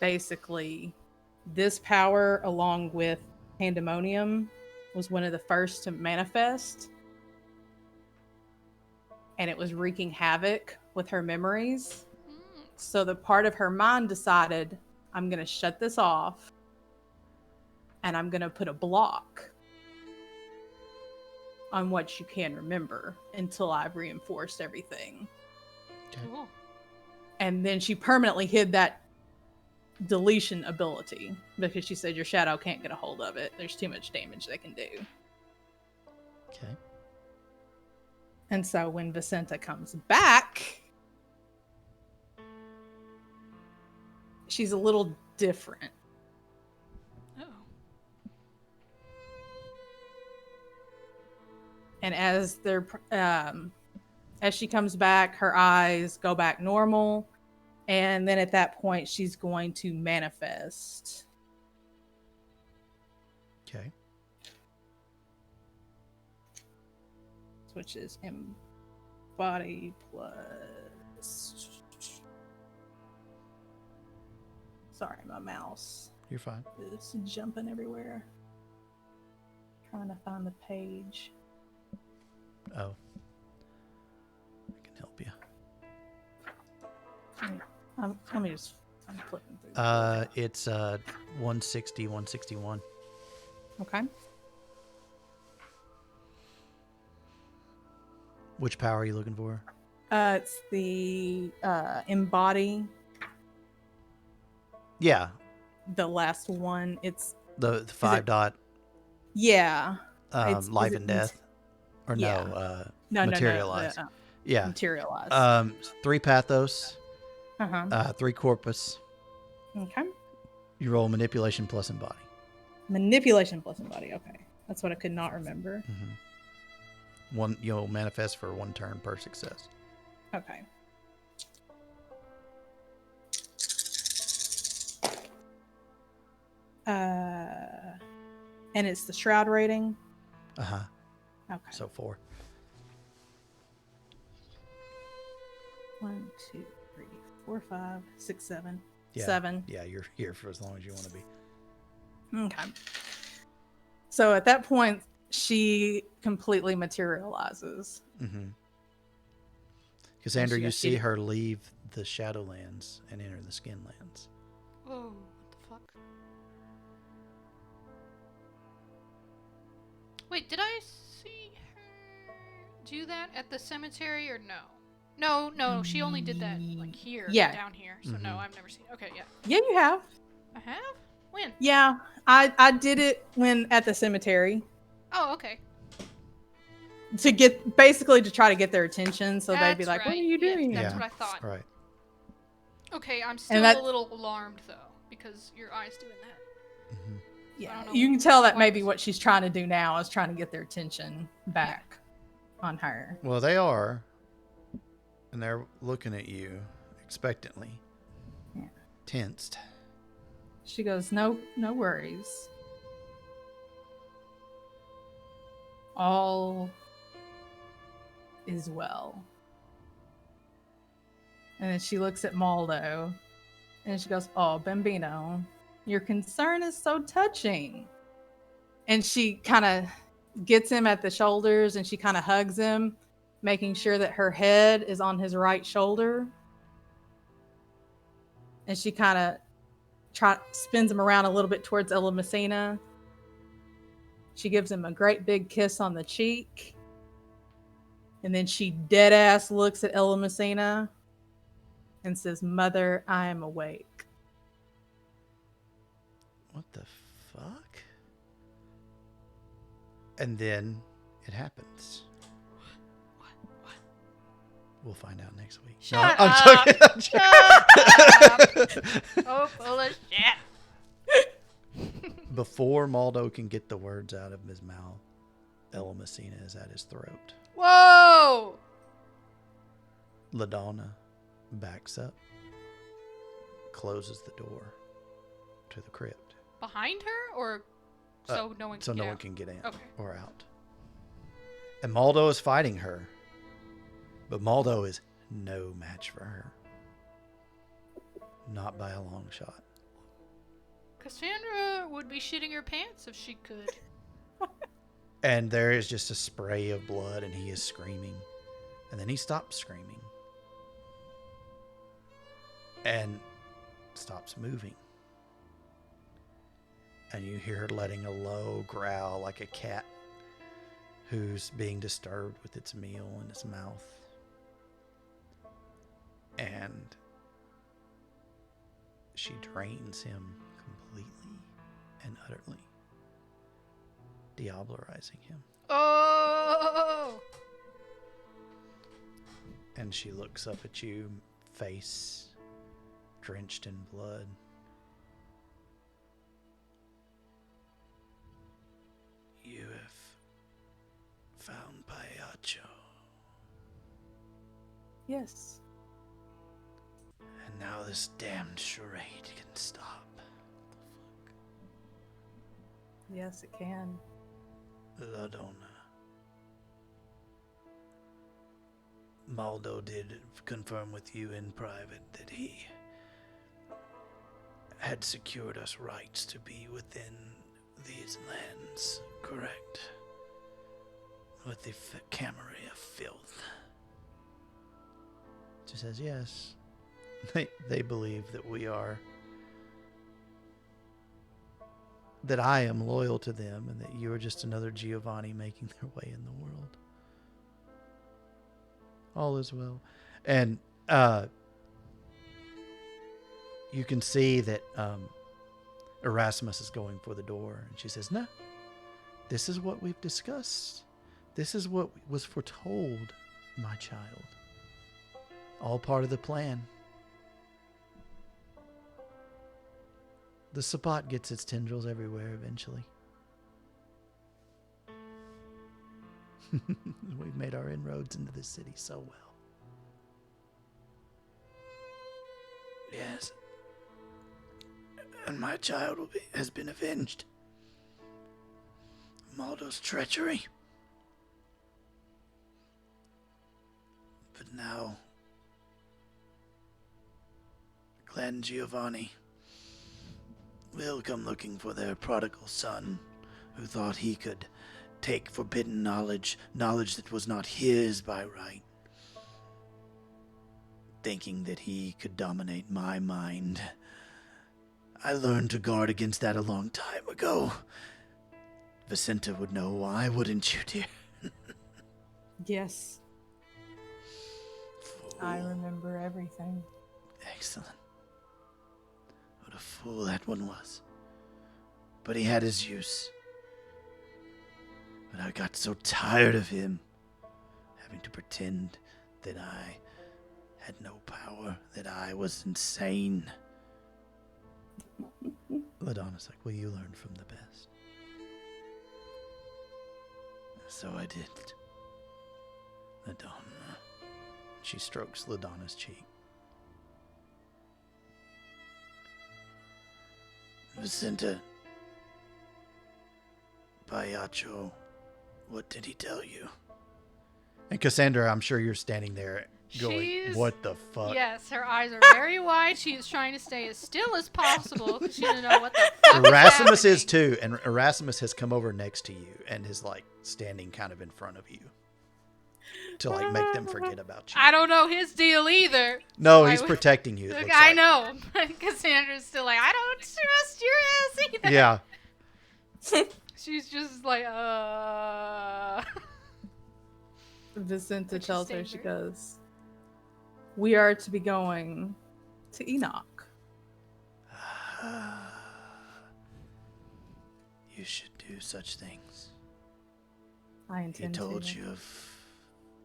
Basically, this power, along with Pandemonium, was one of the first to manifest. And it was wreaking havoc with her memories. So the part of her mind decided, I'm going to shut this off. And I'm going to put a block on what you can remember until I've reinforced everything. Okay. Cool. And then she permanently hid that deletion ability because she said your shadow can't get a hold of it. There's too much damage they can do. Okay. And so when Vicenta comes back, she's a little different. Oh. And as she comes back, her eyes go back normal. And then at that point, she's going to manifest. Okay. Which is embody plus... Sorry, my mouse You're fine. is jumping everywhere. Trying to find the page. Oh. I can help you. Let me just... I'm flipping through. It's 160, 161. Okay. Which power are you looking for? It's the embody. Yeah. The last one. It's The 5 dot. Yeah. Life and death. Or yeah. no, materialize. Yeah. Materialize. 3 pathos. 3 corpus. Okay. You roll manipulation plus embody. Manipulation plus embody. Okay. That's what I could not remember. You'll manifest for 1 turn per success. Okay. And it's the shroud rating. Okay. So 4. 1, 2, 3, 4, 5, 6, 7. Yeah. 7. Yeah, you're here for as long as you want to be. Okay. So at that point, she completely materializes. Cassandra, you see her leave the Shadowlands and enter the Skinlands. Whoa, what the fuck? Wait, did I see her do that at the cemetery or no? No, she only did that like here, down here. So no, I've never seen. Okay, yeah. Yeah, you have. I have? When? Yeah, I did it when at the cemetery. Oh, okay. To try to get their attention, so they'd be like, "What are you doing?" That's what I thought. Right. Okay, I'm still a little alarmed though because your eye's doing that. Yeah, you can tell that maybe what she's trying to do now is trying to get their attention back on her. Well, they are. And they're looking at you expectantly. Yeah. Tensed. She goes, no worries. All is well. And then she looks at Maldo and she goes, oh, Bambino, your concern is so touching. And she kind of gets him at the shoulders and she kind of hugs him, making sure that her head is on his right shoulder. And she kind of spins him around a little bit towards Ella Messina. She gives him a great big kiss on the cheek. And then she dead ass looks at Ella Messina and says, Mother, I am awake. What the fuck? And then it happens. What? We'll find out next week. Shut I'm up. joking. I'm joking. Shut up. Oh, full of shit. Before Maldo can get the words out of his mouth, Ella Messina is at his throat. Whoa! LaDonna backs up, closes the door to the crypt. Behind her, or so no one can So get no one out? can get in Okay. or out. And Maldo is fighting her, but Maldo is no match for her. Not by a long shot. Cassandra would be shitting her pants if she could. And there is just a spray of blood, and he is screaming. And then he stops screaming. And stops moving. And you hear her letting a low growl like a cat who's being disturbed with its meal in its mouth. And she drains him completely and utterly, diablerizing him. Oh! And she looks up at you, face drenched in blood. You have found Payacho, Yes. and now this damned charade can stop. Yes, it can. LaDonna. Maldo did confirm with you in private that he had secured us rights to be within these lands, correct? With the Camera of Filth. She says yes. They believe that we are, that I am loyal to them, and that you are just another Giovanni making their way in the world. All is well. And you can see that Erasmus is going for the door, and she says, no, this is what we've discussed. This is what was foretold, my child. All part of the plan. The Sabbat gets its tendrils everywhere eventually. We've made our inroads into this city so well. Yes. And my child has been avenged. Maldo's treachery. But now, Clan Giovanni will come looking for their prodigal son, who thought he could take forbidden knowledge that was not his by right, thinking that he could dominate my mind. I learned to guard against that a long time ago. Vicenta would know why, wouldn't you, dear? Yes. Fool. I remember everything. Excellent. What a fool that one was. But he had his use. But I got so tired of him having to pretend that I had no power, that I was insane. LaDonna's like, well, you learned from the best. So I did. LaDonna. She strokes LaDonna's cheek. Vicenta, Payacho, what did he tell you? And Cassandra, I'm sure you're standing there going, She's- what the fuck? Yes, her eyes are very wide. She is trying to stay as still as possible because she doesn't know what the fuck Erasmus is is too, and Erasmus has come over next to you and is like standing kind of in front of you to like make them forget about you. I don't know his deal either. No, So he's I would- protecting you. It Look, looks I like. know, but Cassandra's still like, I don't trust your ass either. Yeah. She's just like, Vicenta But she's tells her, staying she very- goes, we are to be going to Enoch. You should do such things. I He intend told to. you of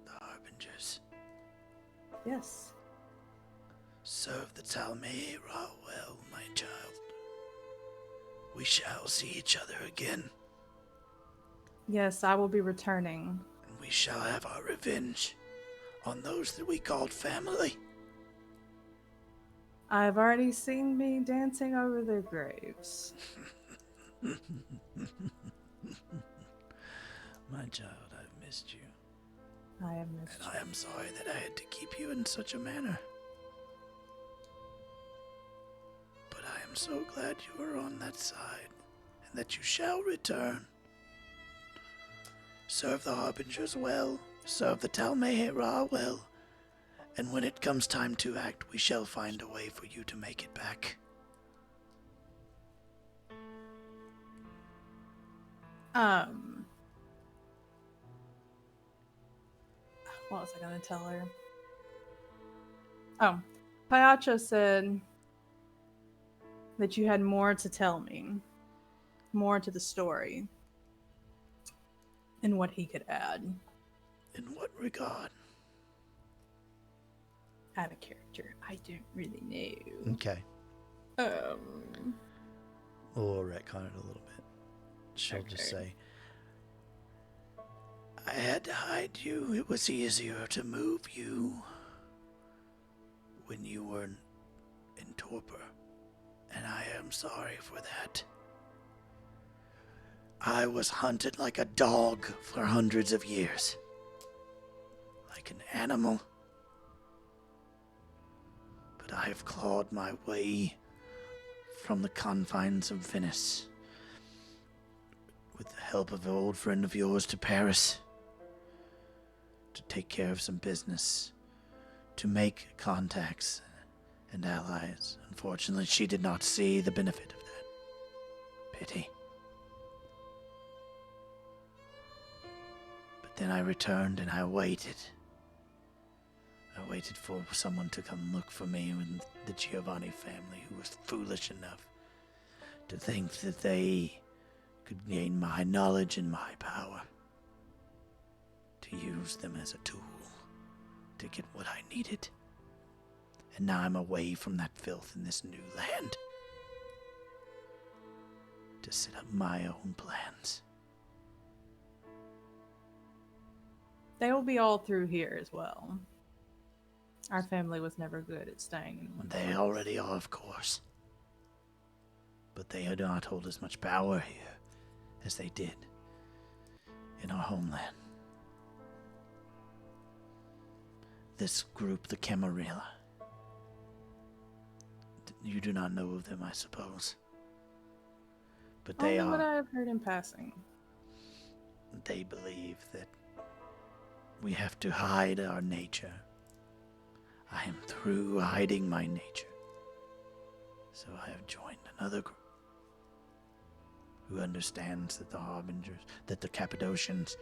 the Harbingers. Yes. Serve the Talmei Ra well, my child. We shall see each other again, Yes, I will be returning. and we shall have our revenge on those that we called family. I've already seen me dancing over their graves. My child, I've missed you, I have missed and I am sorry that I had to keep you in such a manner. But I am so glad you are on that side, and that you shall return. Serve the Harbingers well, serve the Talmei Ra well, and when it comes time to act, we shall find a way for you to make it back. What was I gonna tell her? Oh, Payacho said that you had more to tell me, more to the story, and what he could add. In what regard? Out of character, I don't really know. Okay. We'll retcon it a little bit. She'll just Okay. say, I had to hide you. It was easier to move you when you were in torpor, and I am sorry for that. I was hunted like a dog for hundreds of years, like an animal. But I have clawed my way from the confines of Venice, with the help of an old friend of yours, to Paris, to take care of some business, to make contacts and allies. Unfortunately, she did not see the benefit of that. Pity. But then I returned and I waited. I waited for someone to come look for me with the Giovanni family, who was foolish enough to think that they could gain my knowledge and my power, to use them as a tool to get what I needed. And now I'm away from that filth in this new land to set up my own plans. They will be all through here as well. Our family was never good at staying in one They place. already are, of course. But they do not hold as much power here as they did in our homeland. This group, the Camarilla. You do not know of them, I suppose. But they Only what are. I have heard in passing. They believe that we have to hide our nature. I am through hiding my nature. So I have joined another group who understands that the Harbingers, that the Cappadocians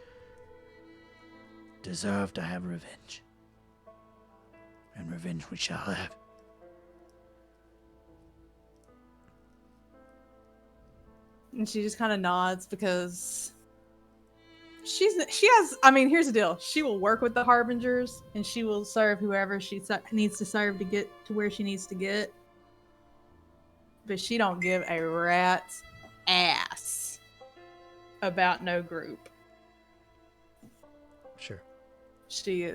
deserve to have revenge. And revenge we shall have. And she just kind of nods because she has, I mean, here's the deal. She will work with the Harbingers and she will serve whoever she needs to serve to get to where she needs to get. But she don't give a rat's ass about no group. Sure. She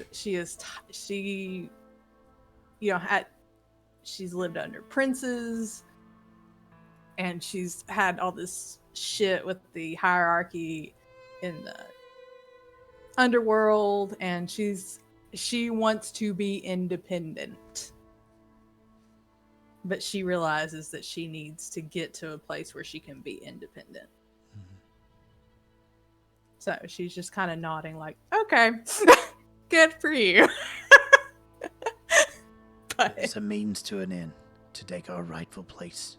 she's lived under princes, and she's had all this shit with the hierarchy in the underworld, and she wants to be independent. But she realizes that she needs to get to a place where she can be independent. So she's just kind of nodding like, okay, good for you. But It's a means to an end to take our rightful place.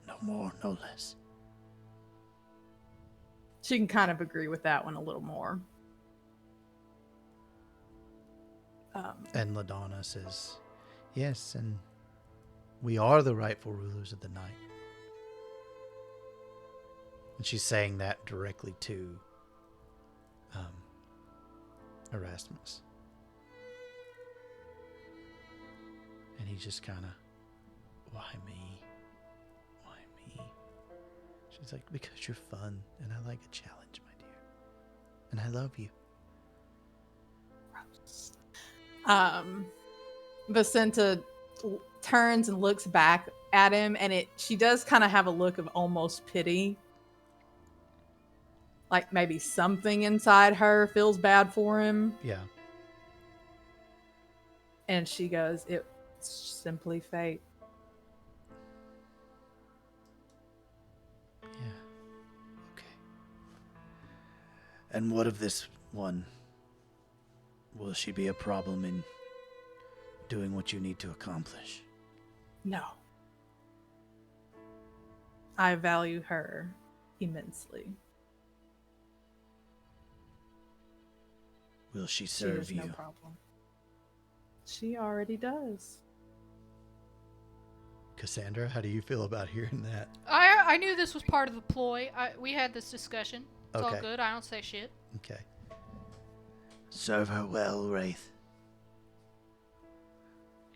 No more, no less. she can kind of agree with that one a little more. And LaDonna says, yes, and we are the rightful rulers of the night. And she's saying that directly to Erasmus. And he's just kind of, why me? Why me? She's like, because you're fun, and I like a challenge, my dear. And I love you. Vicenta turns and looks back at him, and she does kind of have a look of almost pity. Like maybe something inside her feels bad for him. Yeah. And she goes, it's simply fate. Yeah. Okay. And what of this one? Will she be a problem in doing what you need to accomplish? No. I value her immensely. Will she She serve is you? no problem. She already does. Cassandra, how do you feel about hearing that? I knew this was part of the ploy. We had this discussion. It's all Okay. good. I don't say shit. Okay. Serve her well, Wraith.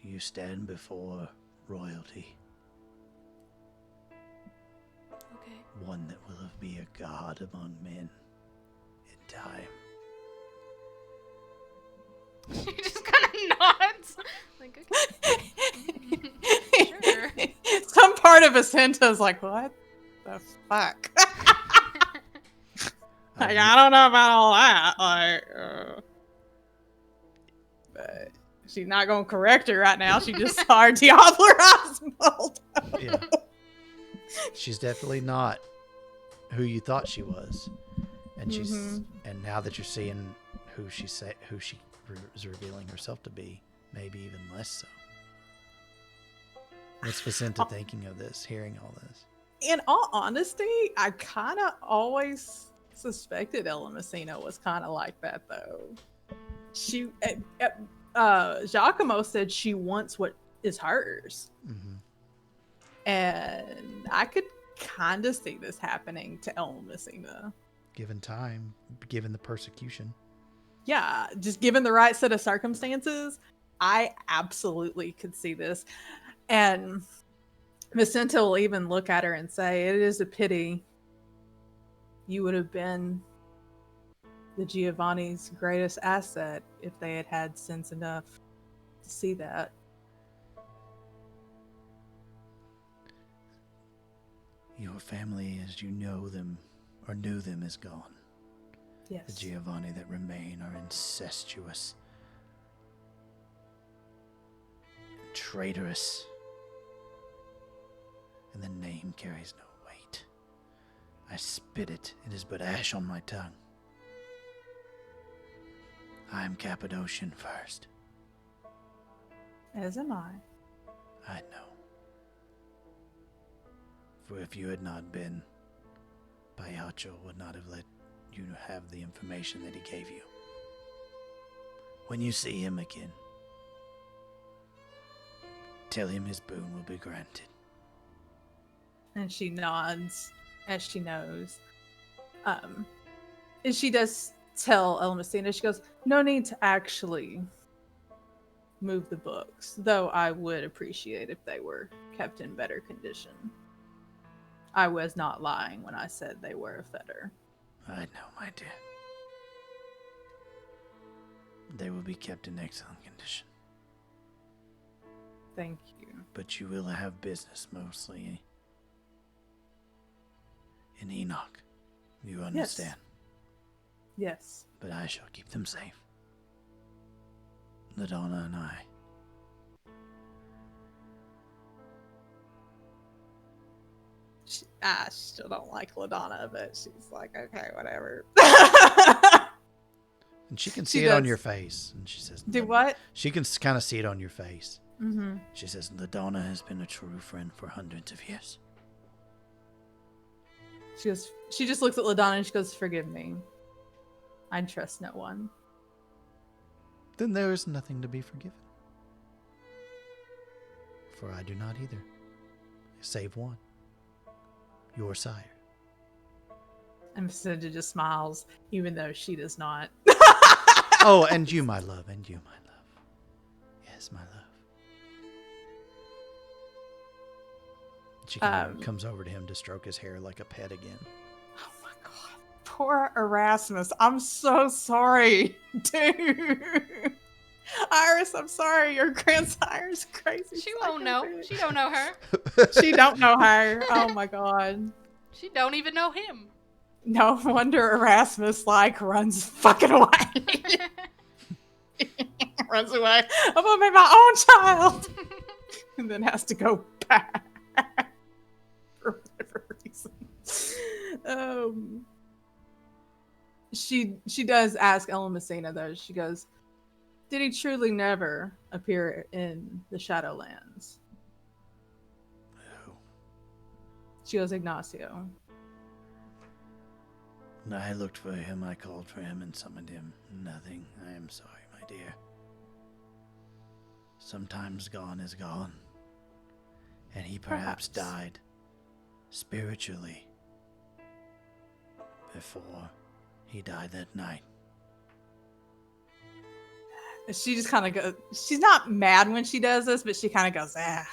You stand before royalty, Okay. one that will be a god among men in time. She just kind of nods. Like, okay. Sure. Some part of Vicenta's like, what the fuck? Like, I don't know about all that. Like, but she's not gonna correct her right now. She just saw her Diablo Oswald. Yeah. She's definitely not who you thought she was, and and now that you're seeing who she is revealing herself to be, maybe even less so. What's Vicenta thinking of this, hearing all this? In all honesty, I kind of always suspected Ella Messina was kind of like that, though. She, Giacomo said she wants what is hers, and I could kind of see this happening to Ella Messina. Given time, given the persecution. Yeah, just given the right set of circumstances, I absolutely could see this. And Vicenta will even look at her and say, it is a pity you would have been the Giovanni's greatest asset if they had had sense enough to see that. Your family, as you know them, or knew them, is gone. Yes. The Giovanni that remain are incestuous, traitorous, and the name carries no weight. I spit it, it is but ash on my tongue. I am Cappadocian first. As am I. I know. For if you had not been, Payacho would not have let you have the information that he gave you. When you see him again, tell him his boon will be granted. And she nods as she knows. And she does tell Ella Messina, she goes, no need to actually move the books, though I would appreciate if they were kept in better condition. I was not lying when I said they were a fetter. I know, my dear. They will be kept in excellent condition. Thank you. But you will have business mostly in Enoch. You understand? Yes. But I shall keep them safe. LaDonna and I. I still don't like LaDonna, but she's like, okay, whatever. And she can She see it on does. your face. And she says, Do what? She can kind of see it on your face. Mm-hmm. She says, LaDonna has been a true friend for hundreds of years. She just looks at LaDonna and she goes, forgive me. I trust no one. Then there is nothing to be forgiven. For I do not either. Save one. Your sire. And Vicinta just smiles, even though she does not. Oh, and you, my love, and you, my love. Yes, my love. She comes over to him to stroke his hair like a pet again. Oh my god. Poor Erasmus. I'm so sorry, dude. Iris, I'm sorry. Your grandsire's crazy. She won't know. psycho bitch. She don't know her. She don't know her. Oh my god. She don't even know him. No wonder Erasmus runs fucking away. Runs away. I'm gonna make my own child. And then has to go back for whatever reason. She does ask Ellen Messina though. She goes, did he truly never appear in the Shadowlands? Oh. She goes, Ignacio. I looked for him, I called for him and summoned him. Nothing. I am sorry, my dear. Sometimes gone is gone. And he perhaps died spiritually before he died that night. She just kind of goes, she's not mad when she does this, but she kind of goes, ah,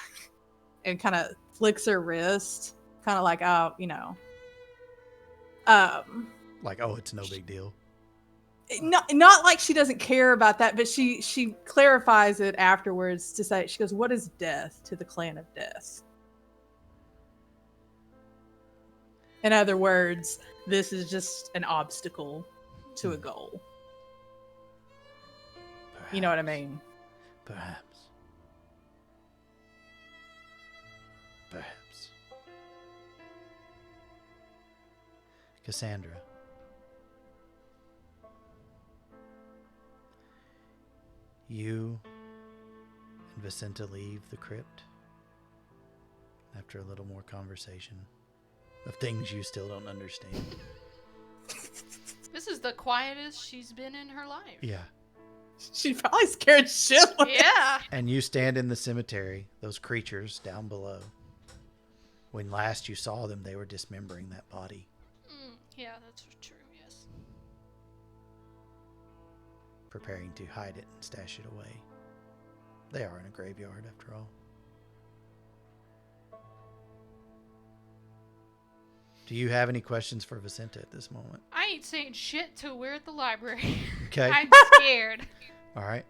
and kind of flicks her wrist, kind of like, oh, you know. Like, oh, it's no big deal. Not like she doesn't care about that, but she clarifies it afterwards to say, she goes, what is death to the clan of death? In other words, this is just an obstacle to a goal. Perhaps. You know what I mean? Perhaps. Perhaps. Cassandra. You and Vicinta leave the crypt after a little more conversation of things you still don't understand. This is the quietest she's been in her life. Yeah. She probably scared shitless. Yeah. And you stand in the cemetery, those creatures down below. When last you saw them, they were dismembering that body. Yeah, that's true, yes. Preparing to hide it and stash it away. They are in a graveyard, after all. Do you have any questions for Vicinta at this moment? I ain't saying shit till we're at the library. Okay. I'm scared. All right.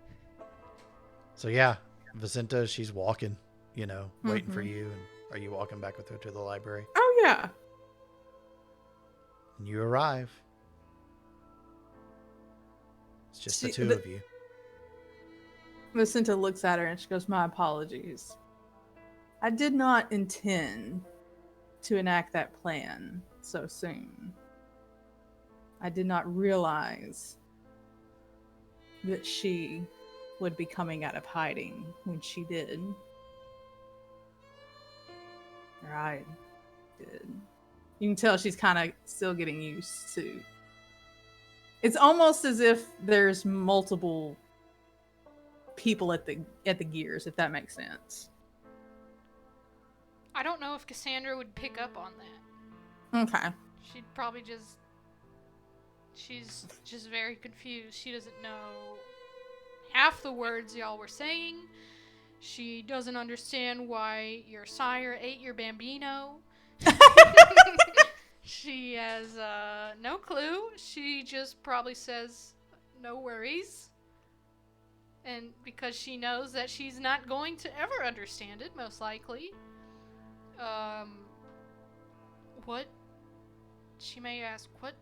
So yeah, Vicinta, she's walking, waiting for you. And are you walking back with her to the library? Oh, yeah. And you arrive. It's just the two of you. Vicinta looks at her and she goes, my apologies. I did not intend to enact that plan so soon. I did not realize that she would be coming out of hiding when she did. Or I did. You can tell she's kind of still getting used to. It's almost as if there's multiple people at the gears, if that makes sense. I don't know if Cassandra would pick up on that. Okay. She'd probably she's just very confused. She doesn't know half the words y'all were saying. She doesn't understand why your sire ate your bambino. She has no clue. She just probably says, no worries. And because she knows that she's not going to ever understand it, most likely. What? She may ask, what?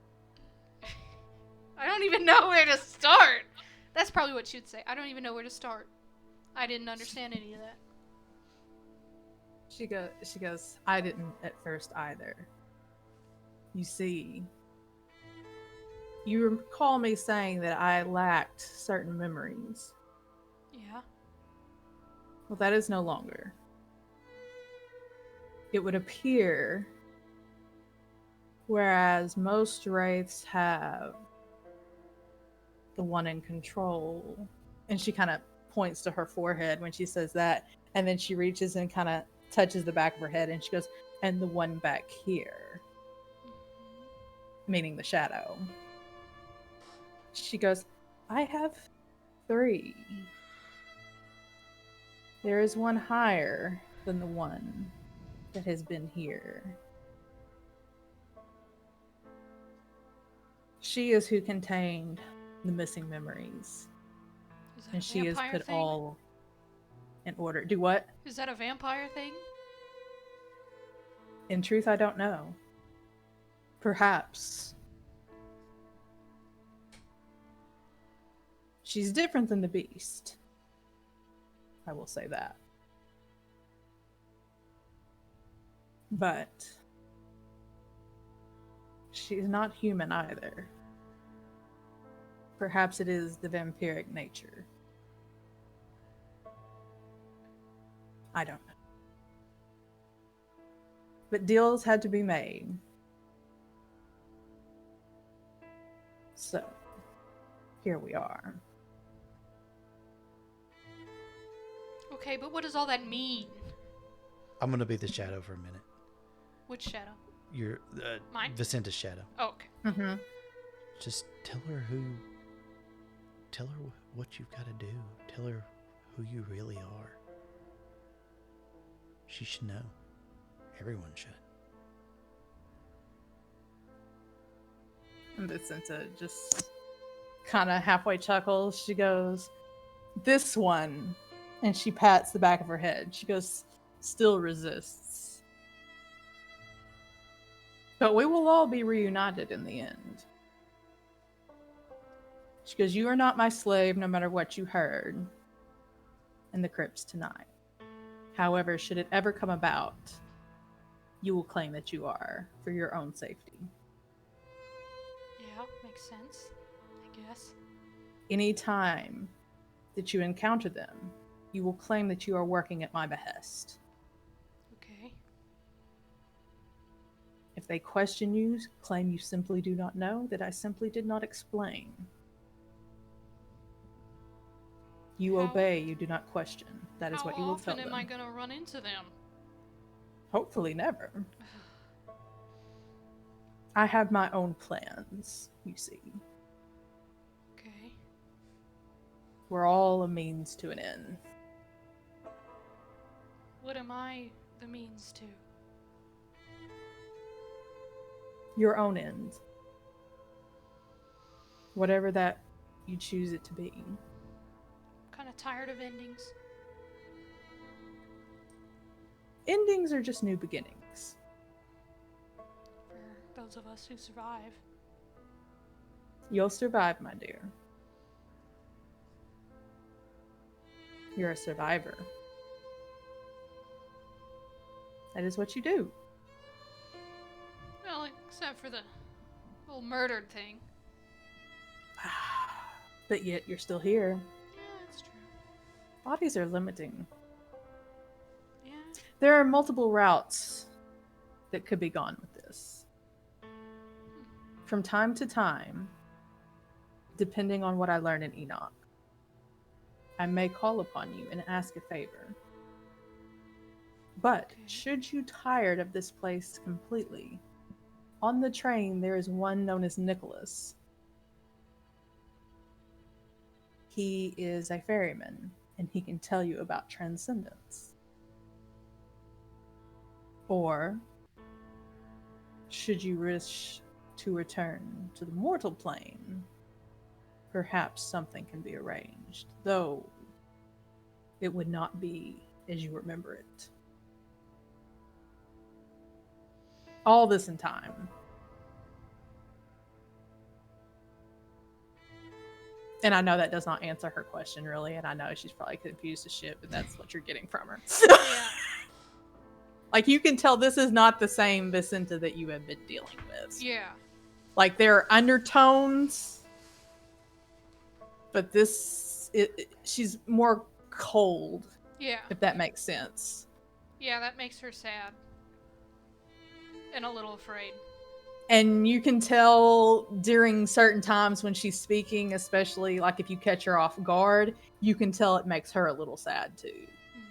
I don't even know where to start. That's probably what she'd say. I don't even know where to start. I didn't understand any of that. She goes, I didn't at first either. You see, you recall me saying that I lacked certain memories. Yeah. Well, that is no longer. It would appear, whereas most wraiths have the one in control, and she kind of points to her forehead when she says that, and then she reaches and kind of touches the back of her head, and she goes, and the one back here, meaning the shadow. She goes, I have 3. There is one higher than the one that has been here. She is who contained the missing memories. Is that And a she has vampire put thing? all in order. Do what? Is that a vampire thing? In truth, I don't know. Perhaps. She's different than the beast. I will say that. But she's not human either. Perhaps it is the vampiric nature. I don't know. But deals had to be made. So, here we are. Okay, but what does all that mean? I'm gonna be the shadow for a minute. Which shadow? You're Mine? Vicenta's shadow. Oh, okay. Mm-hmm. Just tell her what you've got to do. Tell her who you really are. She should know. Everyone should. And Vicenta just kind of halfway chuckles. She goes, this one. And she pats the back of her head. She goes, still resists. But we will all be reunited in the end. She goes, you are not my slave no matter what you heard in the crypts tonight. However, should it ever come about, you will claim that you are for your own safety. Yeah, makes sense, I guess. Any time that you encounter them, you will claim that you are working at my behest. Okay. If they question you, claim you simply do not know, that I simply did not explain. You How- obey, you do not question. That is How what you will tell often them. am I gonna run into them? Hopefully never. I have my own plans, you see. Okay. We're all a means to an end. What am I the means to? Your own end. Whatever that you choose it to be. I'm kind of tired of endings. Endings are just new beginnings. For those of us who survive. You'll survive, my dear. You're a survivor. That is what you do. Well, except for the whole murdered thing. But yet you're still here. Yeah, that's true. Bodies are limiting. Yeah. There are multiple routes that could be gone with this. From time to time, depending on what I learn in Enoch, I may call upon you and ask a favor. But Okay. should you tired of this place completely, on the train there is one known as Nicholas. He is a ferryman, and he can tell you about transcendence. Or, should you wish to return to the mortal plane, perhaps something can be arranged, though it would not be as you remember it. All this in time. And I know that does not answer her question, really, and I know she's probably confused as shit, but that's what you're getting from her. Yeah. Like, you can tell this is not the same Vicenta that you have been dealing with. Yeah. Like, there are undertones, but she's more cold, Yeah. if that makes sense. Yeah, that makes her sad. And a little afraid. And you can tell during certain times when she's speaking, especially like if you catch her off guard, you can tell it makes her a little sad too. Mm.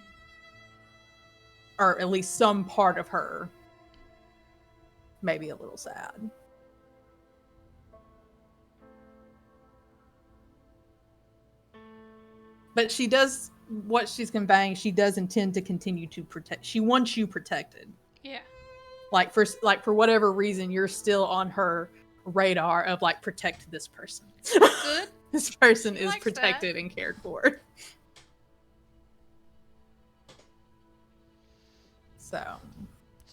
Or at least some part of her maybe a little sad. But she does, what she's conveying, she does intend to continue to protect. She wants you protected. Yeah. Like for whatever reason, you're still on her radar of like, protect this person. Good. This person She is likes protected and cared for. So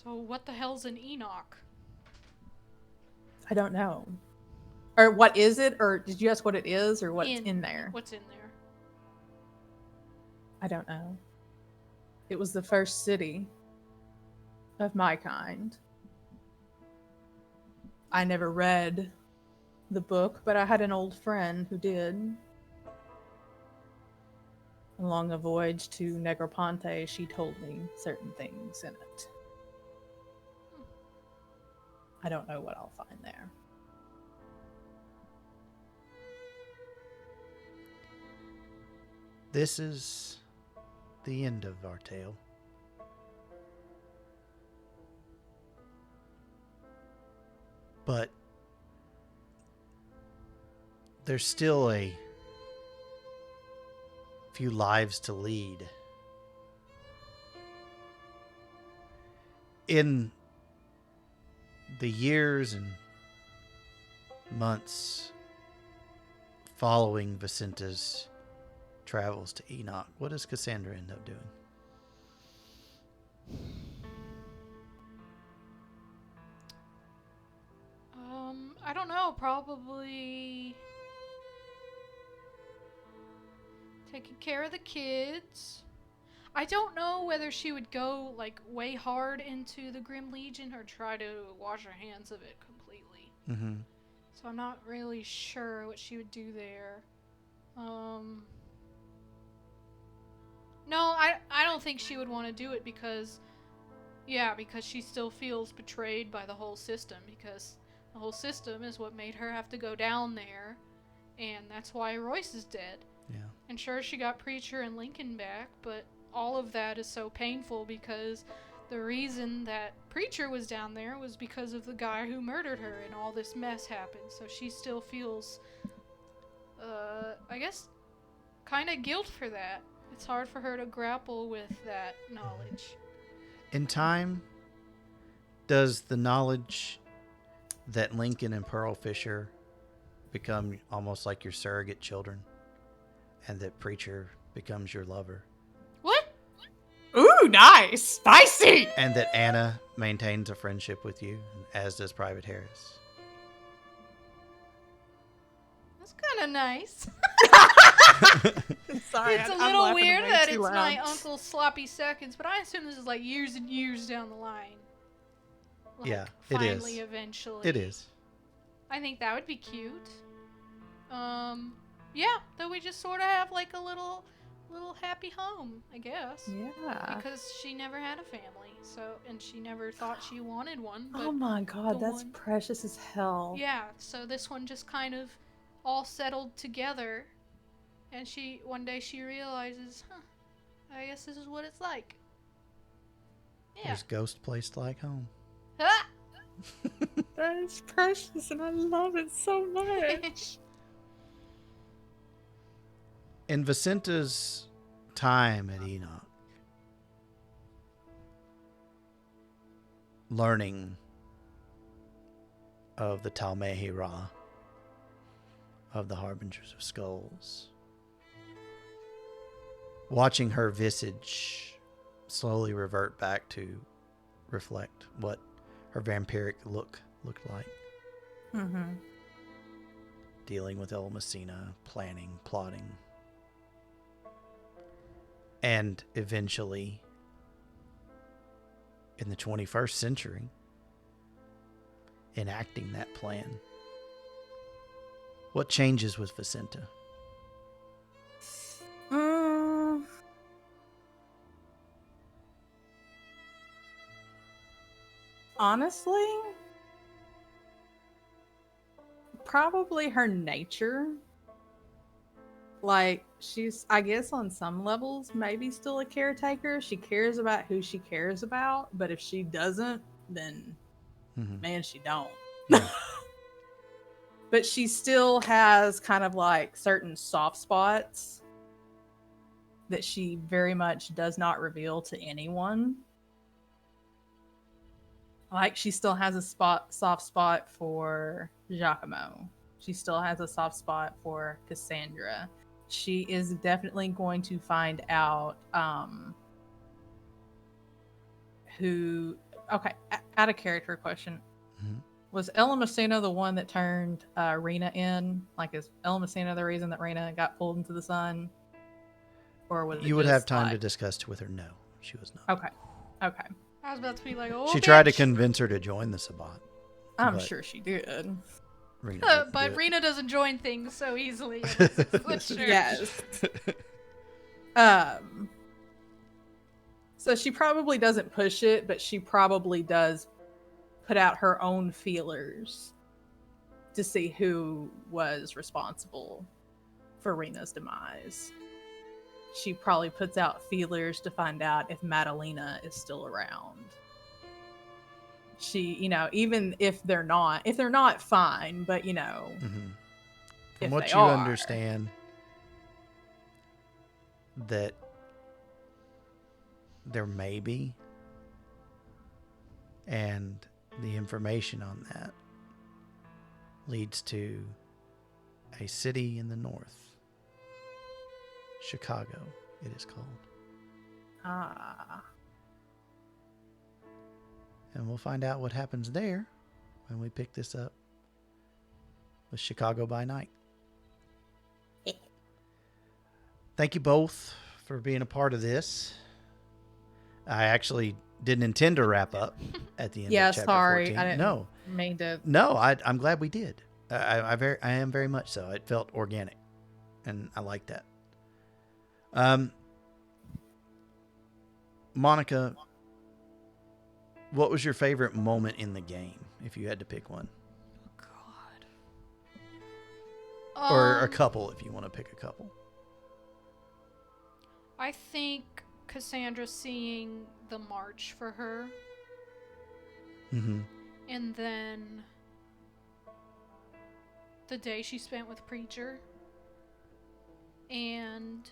what the hell's an Enoch? I don't know. Or what is it? Or did you ask what it is or what's in there? What's in there? I don't know. It was the first city of my kind. I never read the book, but I had an old friend who did. Along a voyage to Negroponte, she told me certain things in it. I don't know what I'll find there. This is the end of our tale. But there's still a few lives to lead. In the years and months following Vicenta's travels to Enoch, what does Cassandra end up doing? I don't know. Probably taking care of the kids. I don't know whether she would go like way hard into the Grim Legion or try to wash her hands of it completely. Mm-hmm. So I'm not really sure what she would do there. No, I don't think she would want to do it because she still feels betrayed by the whole system, because the whole system is what made her have to go down there, and that's why Royce is dead. Yeah. And sure, she got Preacher and Lincoln back, but all of that is so painful because the reason that Preacher was down there was because of the guy who murdered her, and all this mess happened. So she still feels, I guess, kind of guilt for that. It's hard for her to grapple with that knowledge. In time, does the knowledge that Lincoln and Pearl Fisher become almost like your surrogate children, and that Preacher becomes your lover, What? Ooh, nice! Spicy! and that Anna maintains a friendship with you, as does Private Harris? That's kind of nice. Sorry, It's a I'm little laughing weird way that too it's loud. my Uncle Sloppy Seconds, but I assume this is like years and years down the line. Like, Yeah, it is. finally, eventually. It is. I think that would be cute. Yeah, though we just sort of have like a little happy home, I guess. Yeah. Because she never had a family, and she never thought she wanted one. But Oh my god, the that's one- precious as hell. yeah, so this one just kind of all settled together, and one day she realizes, I guess this is what it's like. Yeah. There's ghost placed like home. Ah! That is precious and I love it so much. In Vicenta's time at Enoch, learning of the Talmehi Ra, of the Harbingers of Skulls. Watching her visage slowly revert back to reflect what her vampiric look looked like. Mm-hmm. Dealing with El Messina, planning, plotting. And eventually, in the 21st century, enacting that plan. What changes with Vicenta? Honestly, probably her nature. Like, she's, I guess, on some levels, maybe still a caretaker. She cares about who she cares about, but if she doesn't, then man, she don't. Yeah. But she still has kind of like certain soft spots that she very much does not reveal to anyone. Like, she still has a soft spot for Giacomo. She still has a soft spot for Cassandra. She is definitely going to find out who. Okay, out of character question. Mhm. Was Ella Messina the one that turned Rena in? Like, is Ella Messina the reason that Rena got pulled into the sun? Or was it You would have just, time to like... discuss with her. No, she was not. Okay. I was about to be like, oh, She tried to bitch. convince her to join the Sabbat. I'm But sure she did. Rena didn't But do it. Rena doesn't join things so easily in this church. Yes. So she probably doesn't push it, but she probably does put out her own feelers to see who was responsible for Rena's demise. She probably puts out feelers to find out if Madalena is still around. She, even if they're not, fine, but From if what they you are, understand, that there may be, and the information on that leads to a city in the north. Chicago, it is called. And we'll find out what happens there when we pick this up with Chicago by Night. Thank you both for being a part of this. I actually didn't intend to wrap up at the end yeah, of chapter sorry, 14. I didn't No, mean to. no, I'm glad we did. I am very much so. It felt organic, and I like that. Monica, what was your favorite moment in the game, if you had to pick one? God. Or a couple, if you want to pick a couple. I think Cassandra seeing the march for her. Mm-hmm. And then the day she spent with Preacher. And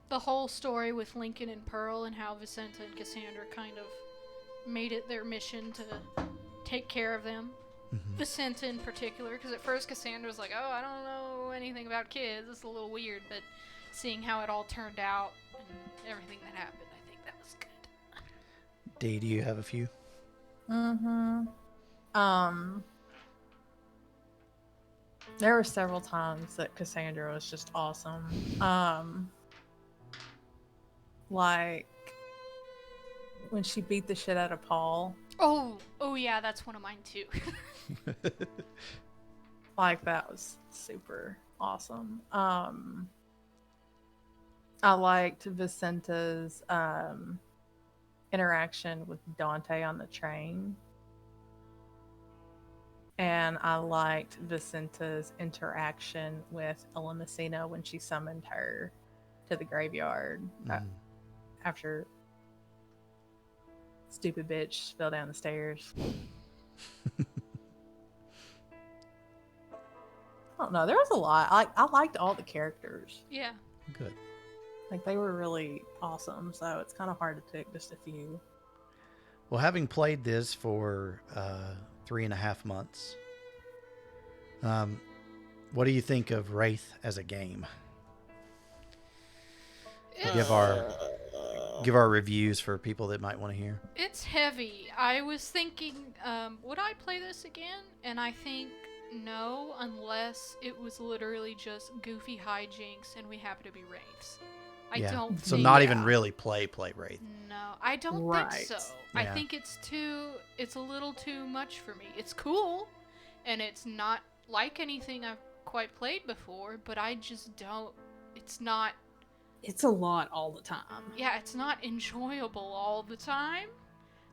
the whole story with Lincoln and Pearl and how Vicenta and Cassandra kind of made it their mission to take care of them. Mm-hmm. Vicenta in particular, because at first Cassandra was like, oh, I don't know anything about kids, it's a little weird, but seeing how it all turned out and everything that happened, I think that was good. Dee, do you have a few? There were several times that Cassandra was just awesome. Like when she beat the shit out of Paul. Oh yeah, that's one of mine too. Like, that was super awesome. I liked Vicenta's interaction with Dante on the train. And I liked Vicenta's interaction with Ella Messina when she summoned her to the graveyard after stupid bitch fell down the stairs. I don't know. There was a lot. I liked all the characters. Yeah. Good. Like, they were really awesome. So it's kind of hard to pick just a few. Well, having played this for 3.5 months, What do you think of Wraith as a game? It's, Give our reviews for people that might want to hear. it's heavy. I was thinking, would I play this again? And I think no, unless it was literally just goofy hijinks and we happen to be Wraiths. I don't So think not even really play Wraith. No, I don't Right. think so. I Yeah. think it's a little too much for me. It's cool, and it's not like anything I've quite played before, but I just don't, it's not, It's a lot all the time. yeah, it's not enjoyable all the time.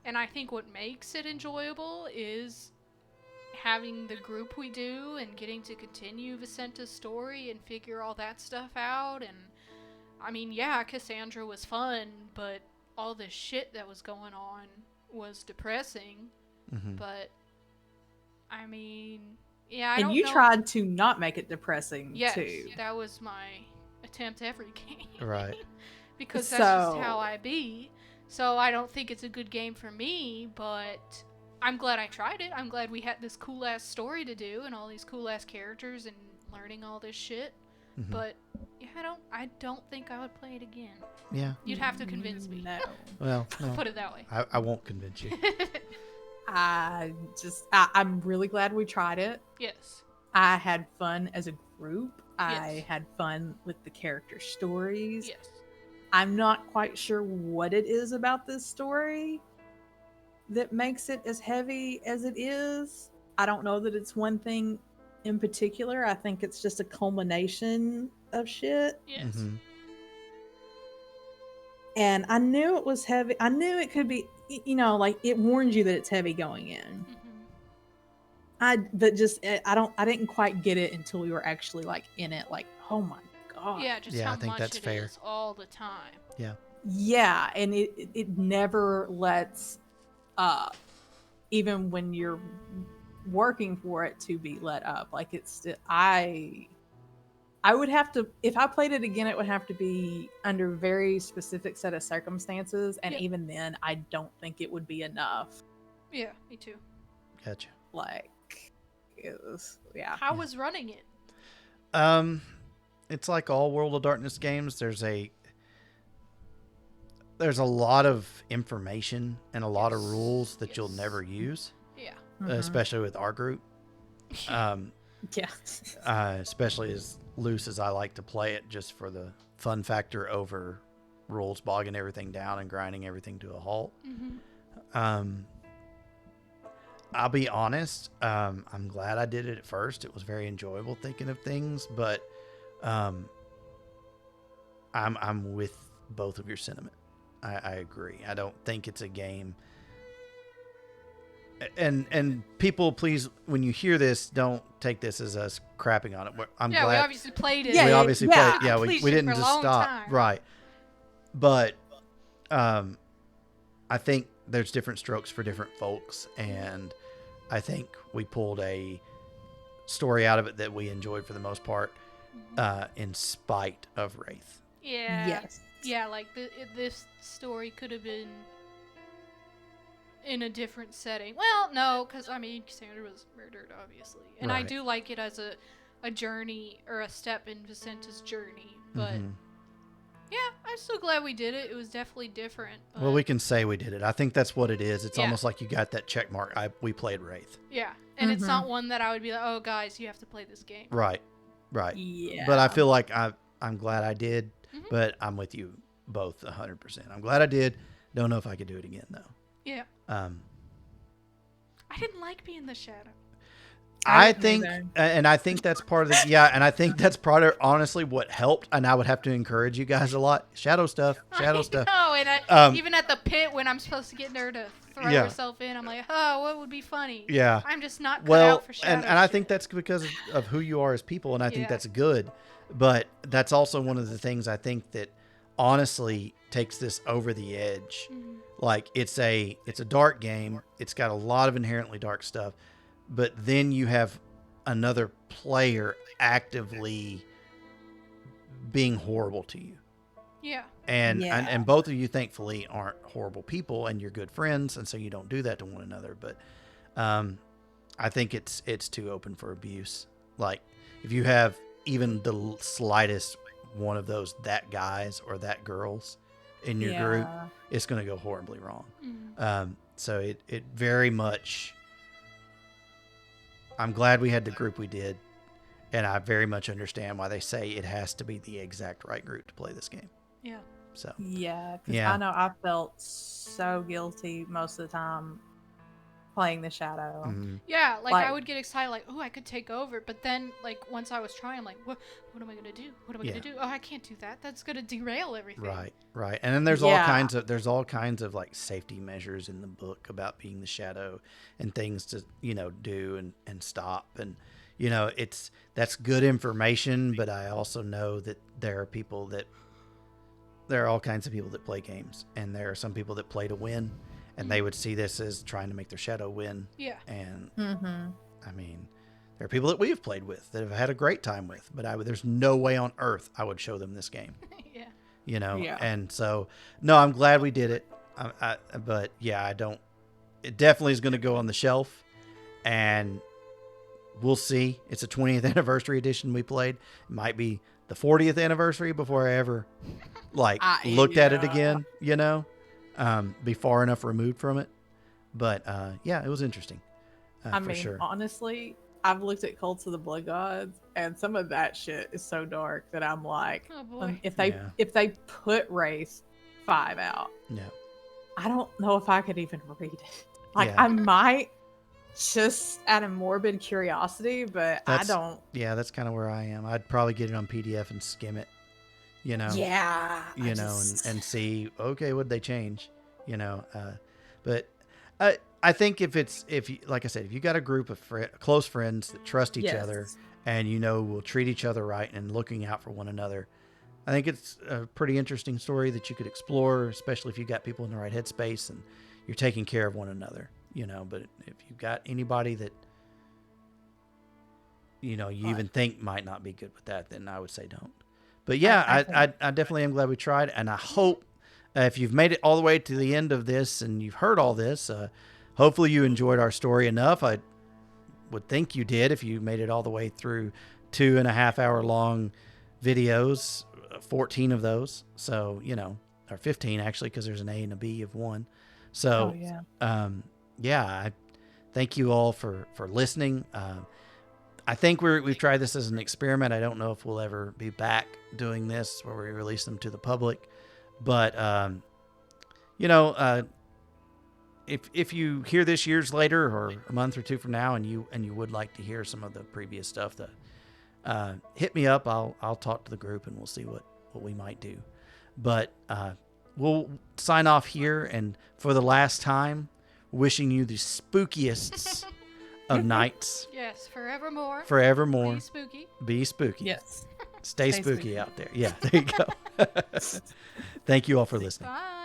And I think what makes it enjoyable is having the group we do and getting to continue Vicenta's story and figure all that stuff out. And I mean, yeah, Cassandra was fun, but all the shit that was going on was depressing. Mm-hmm. But I mean, yeah, I And don't you know. tried to not make it depressing Yes, too. that was my attempt every game. Right. Because that's just So- how I be. So I don't think it's a good game for me, but I'm glad I tried it. I'm glad we had this cool ass story to do and all these cool ass characters and learning all this shit. Mhm. But yeah, I don't think I would play it again. Yeah. You'd have to convince me. No. Well, no, Put it that way. I won't convince you. I'm really glad we tried it. Yes. I had fun as a group. I Yes. had fun with the character stories. Yes. I'm not quite sure what it is about this story that makes it as heavy as it is. I don't know that it's one thing in particular. I think it's just a culmination of shit. Yes. Mhm. And I knew it was heavy. I knew it could be, like it warns you that it's heavy going in. Mhm. I didn't quite get it until we were actually like in it. Like, oh my god. Yeah, just Yeah, how I think much that's it fair. is all the time. Yeah, and it never lets up, even when you're working for it to be let up. Like I would have to, if I played it again, it would have to be under very specific set of circumstances, and Yeah. even then, I don't think it would be enough. Yeah, me too. Gotcha. Like, it was, yeah. How was running it? It's like all World of Darkness games. There's a lot of information and a lot of Yes. rules that you'll Yes. never use, Yeah. Mhm. especially with our group. Yeah. Especially as loose as I like to play it, just for the fun factor over rules bogging everything down and grinding everything to a halt. Mm-hmm. I'll be honest. I'm glad I did it at first. It was very enjoyable thinking of things, but I'm with both of your sentiment. I agree. I don't think it's a game. And people, please, when you hear this, don't take this as us crapping on it. I'm Yeah, we glad obviously played it. Yeah, we obviously yeah. played. Yeah, we Completion didn't for a just long stop. time. Right. But I think there's different strokes for different folks, and I think we pulled a story out of it that we enjoyed for the most part, in spite of Wraith. Yeah. Yes. Yeah, like this story could have been in a different setting. Well, no, because I mean, Cassandra was murdered, obviously, and I Right. do like it as a journey or a step in Vicenta's journey. But Mhm. yeah, I'm so glad we did it. It was definitely different. But Well, we can say we did it. I think that's what it is. It's Yeah. almost like you got that check mark. We played Wraith. yeah, and it's Mhm. not one that I would be like, oh, guys, you have to play this game. Right. Yeah. But I feel like I'm glad I did. Mhm. But I'm with you both 100%. I'm glad I did. Don't know if I could do it again though. Yeah, I I didn't like being the shadow. I think, didn't and I think that's part of the and I think that's part of honestly what helped. And I would have to encourage you guys a lot. Shadow stuff. I stuff. know, and Um, even at the pit when I'm supposed to get her to throw Yeah. herself in, I'm like, oh, what would be funny? Yeah. I'm just not cut Well, out for shadow. and I shit. think that's because of who you are as people, and I think Yeah. that's good. But that's also one of the things I think that honestly takes this over the edge. Mhm. Like it's a dark game. It's got a lot of inherently dark stuff, but then you have another player actively being horrible to you. Yeah. And Yeah. both of you thankfully aren't horrible people, and you're good friends, and so you don't do that to one another. But I think it's too open for abuse. Like, if you have even the slightest one of those that guys or that girls in your group, Yeah. it's going to go horribly wrong. Mm. So it very much. I'm glad we had the group we did, and I very much understand why they say it has to be the exact right group to play this game. Yeah. So Yeah, because Yeah. I know I felt so guilty most of the time playing the shadow. mhm. Yeah, like Like- I would get excited, like, oh, I could take over. But then, like, once I was trying, I'm like, what am I gonna do? What am I Yeah. gonna do? Oh, I can't do that. That's gonna derail everything. Right. And then there's all Yeah. kinds of like safety measures in the book about being the shadow and things to, do and stop. And, that's good information, but I also know that there are all kinds of people that play games, and there are some people that play to win, and they would see this as trying to make their shadow win. Yeah. And Mm-hmm. I mean, there are people that we've played with that have had a great time with, but there's no way on earth I would show them this game. Yeah. Yeah. And so no, I'm glad we did it. But yeah, it definitely is going to go on the shelf, and we'll see. It's a 20th anniversary edition we played. It might be the 40th anniversary before I ever looked at it again, be far enough removed from it. But yeah, it was interesting. I for mean, sure. honestly, I've looked at Cults of the Blood Gods, and some of that shit is so dark that I'm like, Oh boy. if Yeah. they put Wraith 5 out, Yeah. I don't know if I could even read it. Like, Yeah. I might just out of morbid curiosity, but I That's- don't. Yeah, that's kind of where I am. I'd probably get it on PDF and skim it, Yeah. and see, okay, what'd they change, but I think if you, like I said, if you got a group of close friends that trust each other and, will treat each other right and looking out for one another, I think it's a pretty interesting story that you could explore, especially if you got people in the right headspace and you're taking care of one another, but if you've got anybody that, you even think might not be good with that, then I would say don't. But yeah, I definitely am glad we tried. And I hope if you've made it all the way to the end of this and you've heard all this, hopefully you enjoyed our story enough. I would think you did if you made it all the way through 2.5 hour long videos, 14 of those. So, or 15 actually, because there's an A and a B of one. So, I thank you all for listening. I think we've tried this as an experiment. I don't know if we'll ever be back doing this where we release them to the public, but if you hear this years later or a month or two from now, and you would like to hear some of the previous stuff, hit me up. I'll talk to the group and we'll see what we might do. But we'll sign off here, and for the last time, wishing you the spookiest of nights. Yes, forevermore. Forevermore. Be spooky. Be spooky. Yes. Stay spooky out there. Yeah, there you go. Thank you all for listening. Bye.